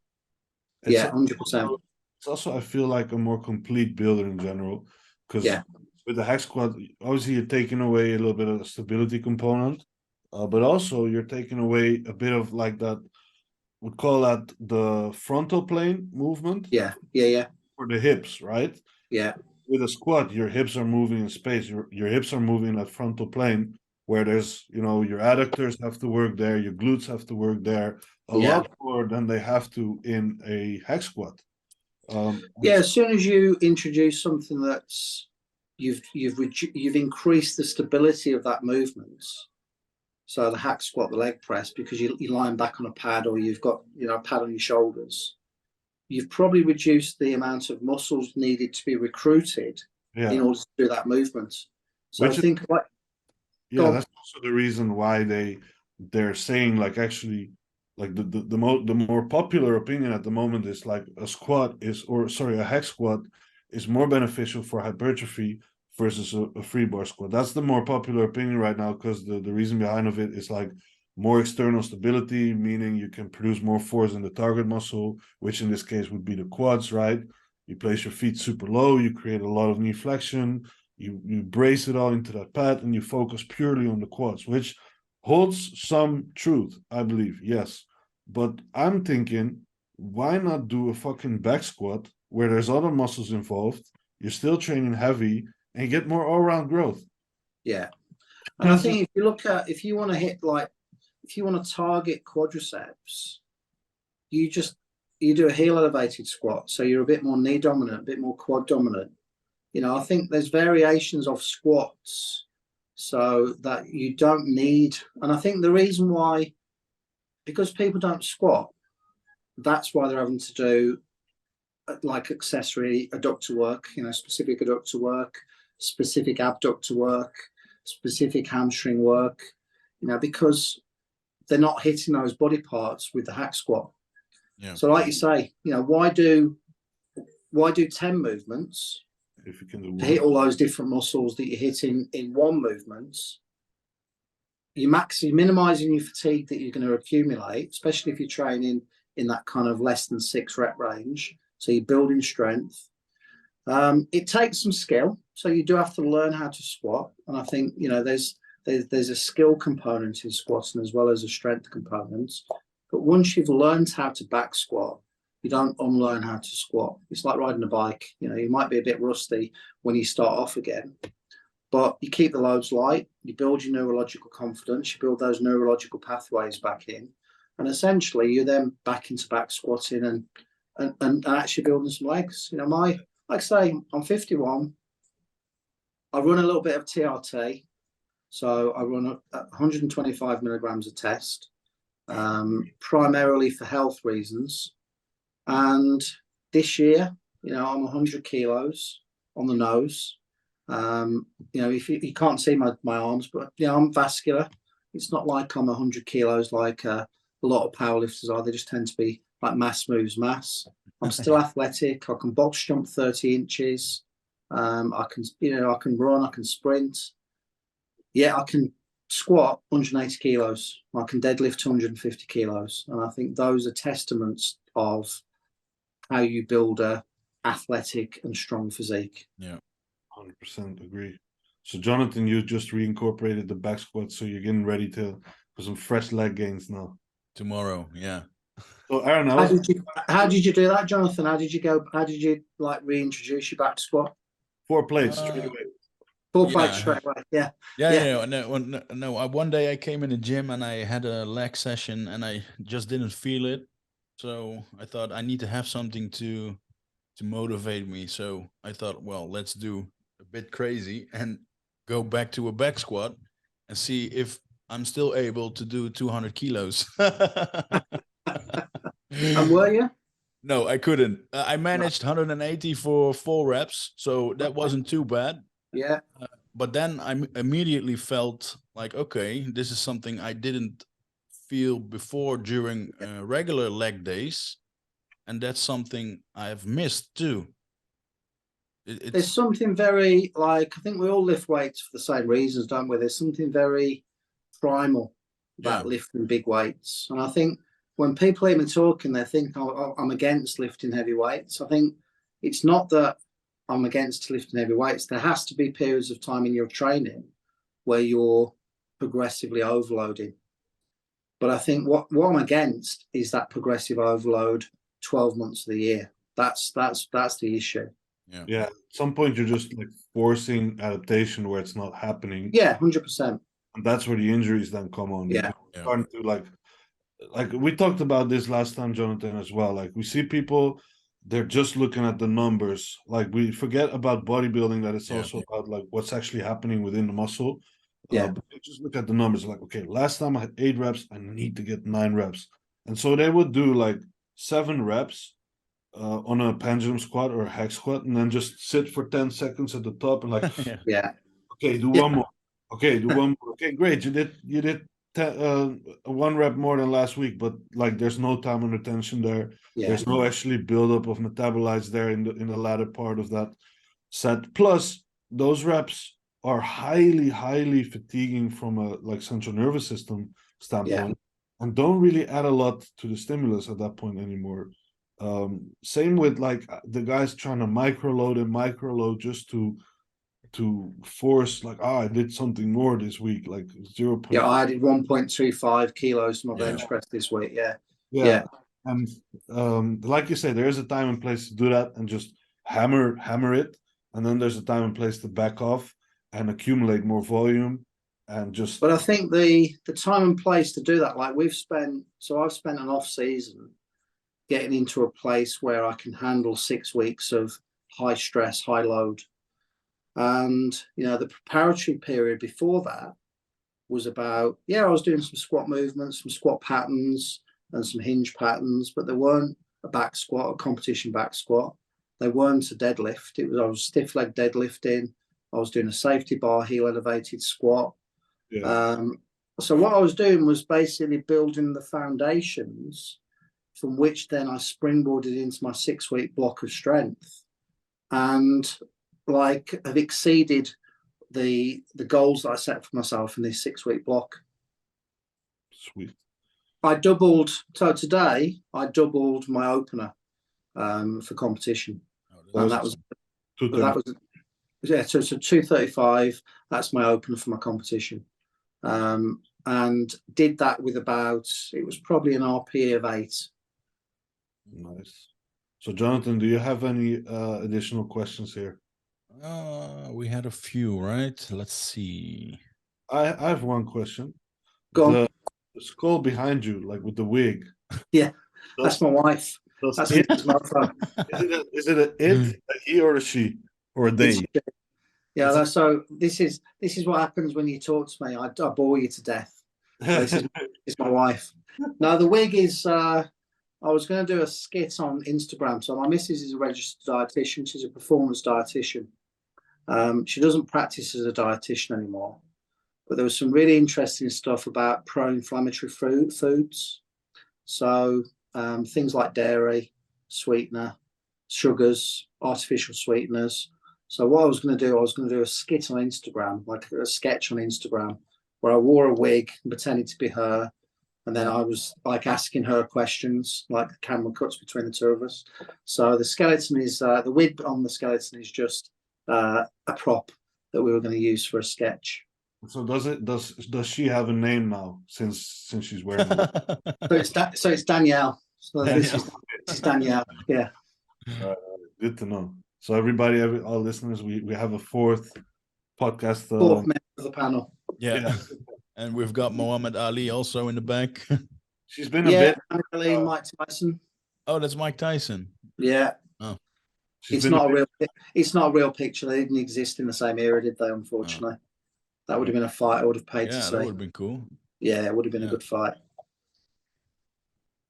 S3: Yeah, 100%.
S2: It's also, I feel like, a more complete builder in general, because with the hack squat, obviously you're taking away a little bit of the stability component, but also you're taking away a bit of like that, we'd call that the frontal plane movement.
S3: Yeah.
S2: For the hips, right?
S3: Yeah.
S2: With a squat, your hips are moving in space. Your hips are moving in that frontal plane, where there's, you know, your adductors have to work there, your glutes have to work there a lot more than they have to in a hack squat.
S3: As soon as you introduce something that's you've increased the stability of that movement. So the hack squat, the leg press, because you're lying back on a pad, or you've got, you know, a pad on your shoulders. You've probably reduced the amount of muscles needed to be recruited in order to do that movement. So that's
S2: also the reason why they're saying, like, actually, like the more popular opinion at the moment is like a hack squat is more beneficial for hypertrophy versus a free bar squat. That's the more popular opinion right now, because the reason behind of it is like more external stability, meaning you can produce more force in the target muscle, which in this case would be the quads, right? You place your feet super low, you create a lot of knee flexion, you brace it all into that pad, and you focus purely on the quads, which holds some truth, I believe, yes. But I'm thinking, why not do a fucking back squat where there's other muscles involved, you're still training heavy, and get more all-round growth?
S3: Yeah. And I think if you want to target quadriceps, you do a heel elevated squat. So you're a bit more knee dominant, a bit more quad dominant. You know, I think there's variations of squats so that you don't need, and I think the reason why, because people don't squat, that's why they're having to do like accessory adductor work, you know, specific adductor work, specific abductor work, specific hamstring work, you know, because they're not hitting those body parts with the hack squat.
S1: Yeah.
S3: So like you say, you know, why do 10 movements
S2: If you can do
S3: to hit all those different muscles that you're hitting in one movement? You're minimizing your fatigue that you're going to accumulate, especially if you're training in that kind of less than 6 rep range. So you're building strength. It takes some skill, so you do have to learn how to squat. And I think, you know, there's a skill component in squatting as well as a strength component. But once you've learned how to back squat, you don't unlearn how to squat. It's like riding a bike. You know, you might be a bit rusty when you start off again, but you keep the loads light, you build your neurological confidence, you build those neurological pathways back in, and essentially you're then back into back squatting and actually building some legs. You know, like I say, I'm 51. I run a little bit of TRT. So I run 125 milligrams a test, primarily for health reasons. And this year, you know, I'm 100 kilos on the nose. You know, if you can't see my arms, but you know, I'm vascular. It's not like I'm 100 kilos like a lot of powerlifters are. They just tend to be like mass moves mass. I'm still athletic. I can box jump 30 inches. I can, you know, I can run. I can sprint. Yeah, I can squat 180 kilos. I can deadlift 250 kilos. And I think those are testaments of how you build a athletic and strong physique.
S1: Yeah.
S2: 100% agree. So Jonathan, you just reincorporated the back squat, so you're getting ready for some fresh leg gains now.
S1: Tomorrow, yeah.
S2: So Aaron,
S3: How did you do that, Jonathan? How did you like reintroduce your back squat?
S2: 4 plates straight away.
S3: 4 plates straight away. Yeah.
S1: Yeah. No. One day I came in the gym and I had a leg session and I just didn't feel it. So I thought I need to have something to motivate me. So I thought, well, let's do a bit crazy and go back to a back squat and see if I'm still able to do 200 kilos.
S3: And were you?
S1: No, I couldn't. I managed 180 for 4 reps, so that wasn't too bad.
S3: Yeah.
S1: But then I immediately felt like, okay, this is something I didn't feel before during regular leg days, and that's something I've missed too.
S3: There's something very, like, I think we all lift weights for the same reasons, don't we? There's something very primal about lifting big weights. And I think when people hear me talking, they think, oh, I'm against lifting heavy weights. I think it's not that I'm against lifting heavy weights. There has to be periods of time in your training where you're progressively overloading. But I think what I'm against is that progressive overload 12 months of the year. That's the issue.
S2: Yeah. At some point you're just like forcing adaptation where it's not happening.
S3: Yeah, 100%.
S2: And that's where the injuries then come on.
S3: Yeah.
S2: Starting to like we talked about this last time, Jonathan, as well. Like we see people, they're just looking at the numbers. Like we forget about bodybuilding, that it's also about like what's actually happening within the muscle. But they just look at the numbers like, okay, last time I had 8 reps, I need to get 9 reps. And so they would do like 7 reps on a pendulum squat or a hack squat, and then just sit for 10 seconds at the top and like, okay, do one more. Okay, do one more. Okay, great. You did 1 rep more than last week, but like there's no time and retention there. There's no actually buildup of metabolites there in the latter part of that set. Plus, those reps are highly fatiguing from a like central nervous system standpoint, and don't really add a lot to the stimulus at that point anymore. Same with like the guys trying to microload just to force like, I did something more this week, like 0.
S3: Yeah, I did 1.25 kilos to my bench press this week. Yeah.
S2: And like you say, there is a time and place to do that and just hammer it, and then there's a time and place to back off and accumulate more volume and just.
S3: But I think the time and place to do that, like I've spent an off season getting into a place where I can handle 6 weeks of high stress, high load. And, the preparatory period before that was about, I was doing some squat movements, some squat patterns and some hinge patterns, but they weren't a back squat, a competition back squat. They weren't a deadlift. I was stiff leg deadlifting. I was doing a safety bar heel elevated squat.
S2: Yeah.
S3: So what I was doing was basically building the foundations from which then I springboarded into my 6-week block of strength, and have exceeded the goals that I set for myself in this 6-week block.
S2: Sweet.
S3: So today I doubled my opener for competition. And that was 235. That's my opener for my competition. And did that with it was probably an RPE of 8.
S2: Nice. So Jonathan, do you have any additional questions here?
S1: We had a few, right? Let's see.
S2: I have one question.
S3: Go on.
S2: The skull behind you, like with the wig.
S3: Yeah, that's my wife. That's
S2: it,
S3: Mrs. Mofo.
S2: is it a he or a she or a they?
S3: Yeah, so this is what happens when you talk to me. I bore you to death. So this is my wife. No, the wig is. I was going to do a skit on Instagram. So my missus is a registered dietitian. She's a performance dietitian. She doesn't practice as a dietitian anymore, but there was some really interesting stuff about pro-inflammatory foods. So things like dairy, sweetener, sugars, artificial sweeteners. So what I was going to do a skit on Instagram, like a sketch on Instagram, where I wore a wig and pretended to be her. And then I was like asking her questions, like the camera cuts between the two of us. So the skeleton is, the wig on the skeleton is just a prop that we were going to use for a sketch.
S2: So does she have a name now since she's wearing it?
S3: So it's Danielle. So this is Danielle. Yeah.
S2: Good to know. So everybody, all listeners, we have a fourth podcast.
S3: Fourth member of the panel.
S1: Yeah. And we've got Muhammad Ali also in the back.
S2: She's been a bit.
S3: Ali, Mike Tyson.
S1: Oh, that's Mike Tyson.
S3: Yeah.
S1: Oh.
S3: It's not a real picture. They didn't exist in the same era, did they? Unfortunately. That would have been a fight I would have paid to see.
S1: Yeah, that would have been cool.
S3: Yeah, it would have been a good fight.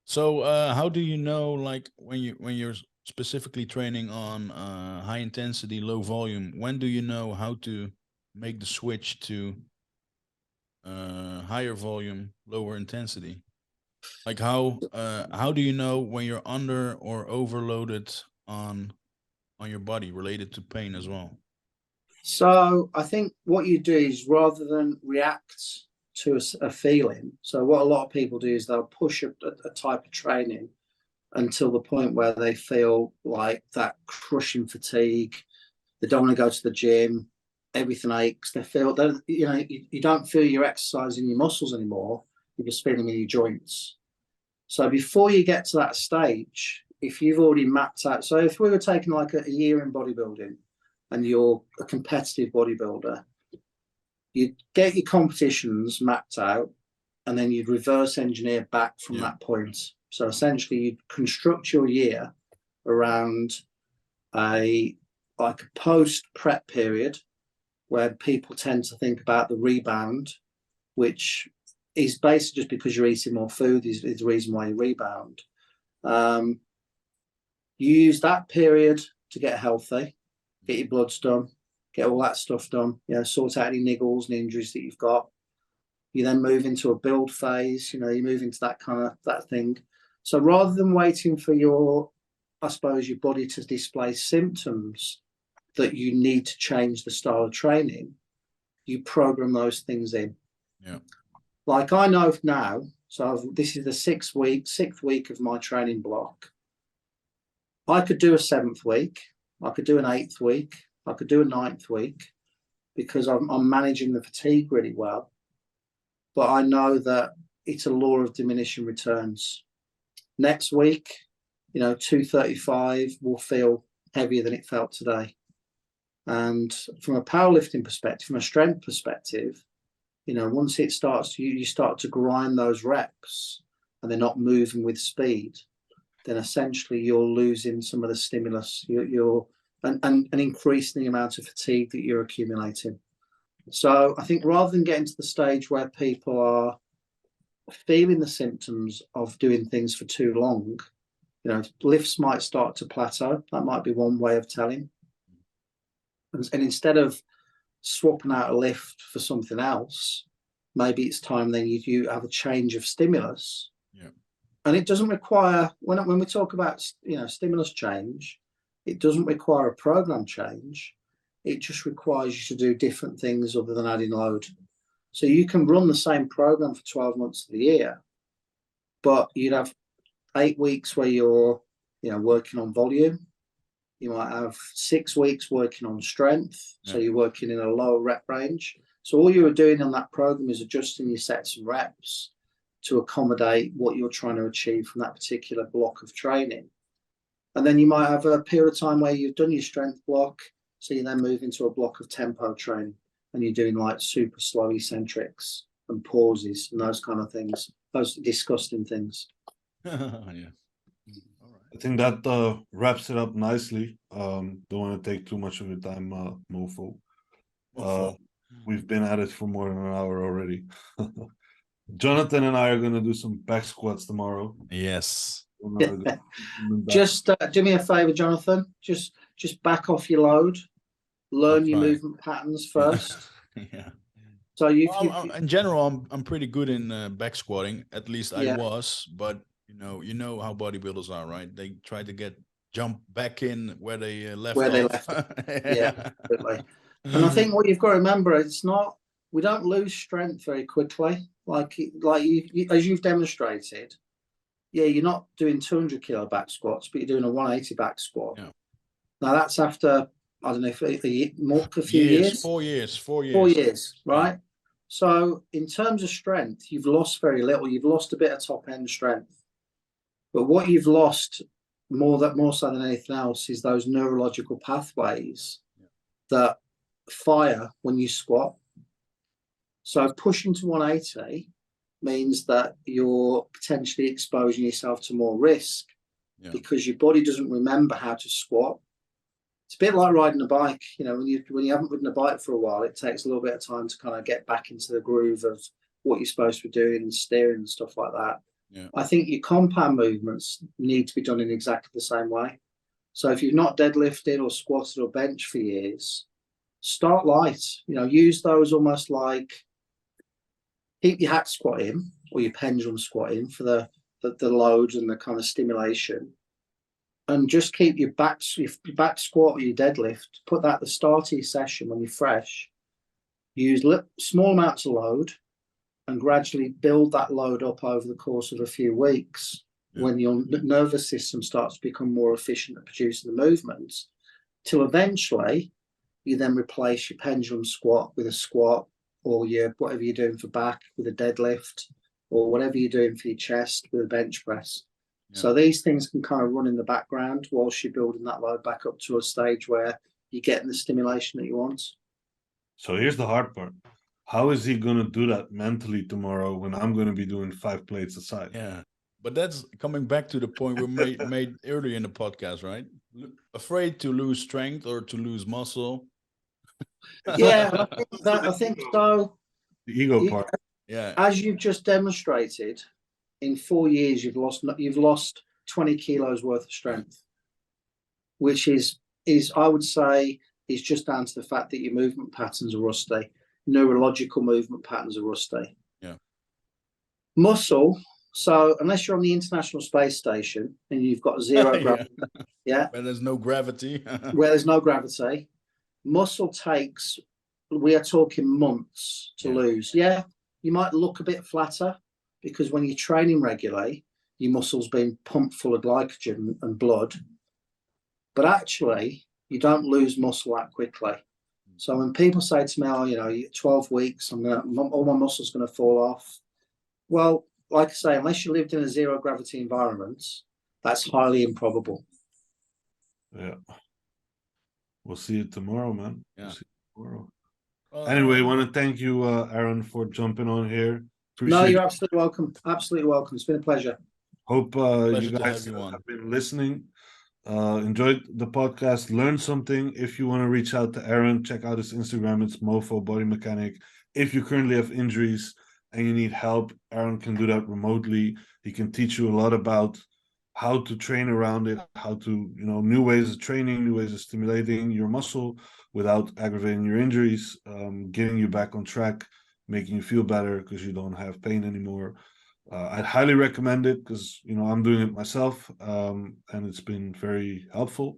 S1: So how do you know, like when you're specifically training on high intensity, low volume, when do you know how to make the switch to higher volume, lower intensity? Like how do you know when you're under or overloaded on your body related to pain as well?
S3: So I think what you do is, rather than react to a feeling, so what a lot of people do is they'll push a type of training until the point where they feel like that crushing fatigue. They don't want to go to the gym. Everything aches. They feel that, you don't feel you're exercising your muscles anymore. You're just feeling in your joints. So before you get to that stage, if you've already mapped out, so if we were taking like a year in bodybuilding and you're a competitive bodybuilder, you'd get your competitions mapped out and then you'd reverse engineer back from that point. So essentially you'd construct your year around a post prep period where people tend to think about the rebound, which is basically just because you're eating more food is the reason why you rebound. You use that period to get healthy, get your bloods done, get all that stuff done, sort out any niggles and injuries that you've got. You then move into a build phase, you move into that thing. So rather than waiting for your body to display symptoms that you need to change the style of training, you program those things in.
S1: Yeah.
S3: Like I know now, so this is the sixth week of my training block. I could do a 7th week, I could do an 8th week, I could do a 9th week, because I'm managing the fatigue really well. But I know that it's a law of diminishing returns. Next week, 235 will feel heavier than it felt today. And from a powerlifting perspective, from a strength perspective, once it starts, you start to grind those reps and they're not moving with speed, then essentially you're losing some of the stimulus. You're and increasing the amount of fatigue that you're accumulating. So I think rather than getting to the stage where people are feeling the symptoms of doing things for too long, you know, lifts might start to plateau. That might be one way of telling. And instead of swapping out a lift for something else, maybe it's time then you have a change of stimulus.
S1: Yeah.
S3: And it doesn't require, when we talk about, you know, stimulus change, it doesn't require a program change. It just requires you to do different things other than adding load. So you can run the same program for 12 months of the year, but you'd have 8 weeks where you're, you know, working on volume. You might have 6 weeks working on strength. So you're working in a lower rep range. So all you were doing on that program is adjusting your sets and reps to accommodate what you're trying to achieve from that particular block of training. And then you might have a period of time where you've done your strength block. So you then move into a block of tempo training and you're doing like super slow eccentrics and pauses and those kind of things, those disgusting things.
S1: Yeah. All right.
S2: I think that wraps it up nicely. Don't want to take too much of your time, Mofo. We've been at it for more than an hour already. Jonathan and I are going to do some back squats tomorrow.
S1: Yes.
S3: Just do me a favor, Jonathan. Just back off your load. Learn your movement patterns first.
S1: Yeah.
S3: So
S1: in general, I'm pretty good in back squatting. At least I was, but you know how bodybuilders are, right? They try to jump back in where they left off.
S3: Yeah, absolutely. And I think what you've got to remember, we don't lose strength very quickly. Like you, as you've demonstrated, yeah, you're not doing 200 kilo back squats, but you're doing a 180 back squat.
S1: Yeah.
S3: Now that's after, I don't know, a few years.
S1: 4 years. 4 years.
S3: 4 years, right?
S1: Yeah.
S3: So in terms of strength, you've lost very little. You've lost a bit of top end strength. But what you've lost more so than anything else is those neurological pathways that fire when you squat. So pushing to 180 means that you're potentially exposing yourself to more risk because your body doesn't remember how to squat. It's a bit like riding a bike. You know, when you haven't ridden a bike for a while, it takes a little bit of time to kind of get back into the groove of what you're supposed to be doing and steering and stuff like that.
S1: Yeah.
S3: I think your compound movements need to be done in exactly the same way. So if you've not deadlifted or squatted or benched for years, start light. You know, use those almost like keep your hack squat in or your pendulum squat in for the loads and the kind of stimulation, and just keep your back squat or your deadlift. Put that at the start of your session when you're fresh. Use small amounts of load and gradually build that load up over the course of a few weeks when your nervous system starts to become more efficient at producing the movements, till eventually you then replace your pendulum squat with a squat, or whatever you're doing for back with a deadlift, or whatever you're doing for your chest with a bench press. Yeah. So these things can kind of run in the background whilst you're building that load back up to a stage where you're getting the stimulation that you want.
S2: So here's the hard part. How is he going to do that mentally tomorrow when I'm going to be doing 5 plates a side?
S1: Yeah, but that's coming back to the point we made earlier in the podcast, right? Afraid to lose strength or to lose muscle.
S3: Yeah, I think so.
S2: The ego part.
S1: Yeah.
S3: As you've just demonstrated, in 4 years you've lost 20 kilos worth of strength, which is I would say is just down to the fact that your movement patterns are rusty. Neurological movement patterns are rusty.
S1: Yeah.
S3: Muscle. So unless you're on the International Space Station and you've got zero gravity,
S1: where there's no gravity,
S3: muscle takes. We are talking months to lose. Yeah, you might look a bit flatter because when you're training regularly, your muscles being pumped full of glycogen and blood, but actually you don't lose muscle that quickly. So when people say to me, "Oh, you know, 12 weeks, all my muscles going to fall off," well, like I say, unless you lived in a zero gravity environment, that's highly improbable.
S2: Yeah, we'll see you tomorrow, man.
S1: Yeah.
S2: We'll see you tomorrow. Anyway, I want to thank you, Aaron, for jumping on here.
S3: No, you're absolutely welcome. Absolutely welcome. It's been a pleasure.
S2: Hope you guys have been listening. enjoyed the podcast, learned something. If you want to reach out to Aaron, check out his Instagram. It's MoFoBodyMechanic. If you currently have injuries and you need help, Aaron can do that remotely. He can teach you a lot about how to train around it, how to, new ways of training, new ways of stimulating your muscle without aggravating your injuries, getting you back on track, making you feel better because you don't have pain anymore. I'd highly recommend it because, I'm doing it myself, and it's been very helpful.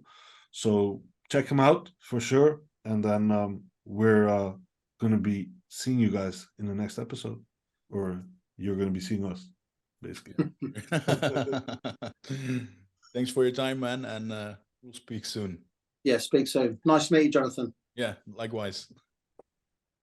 S2: So check him out for sure. And then we're going to be seeing you guys in the next episode, or you're going to be seeing us, basically.
S1: Thanks for your time, man, and we'll speak soon.
S3: Yeah, speak soon. Nice to meet you, Jonathan.
S1: Yeah, likewise.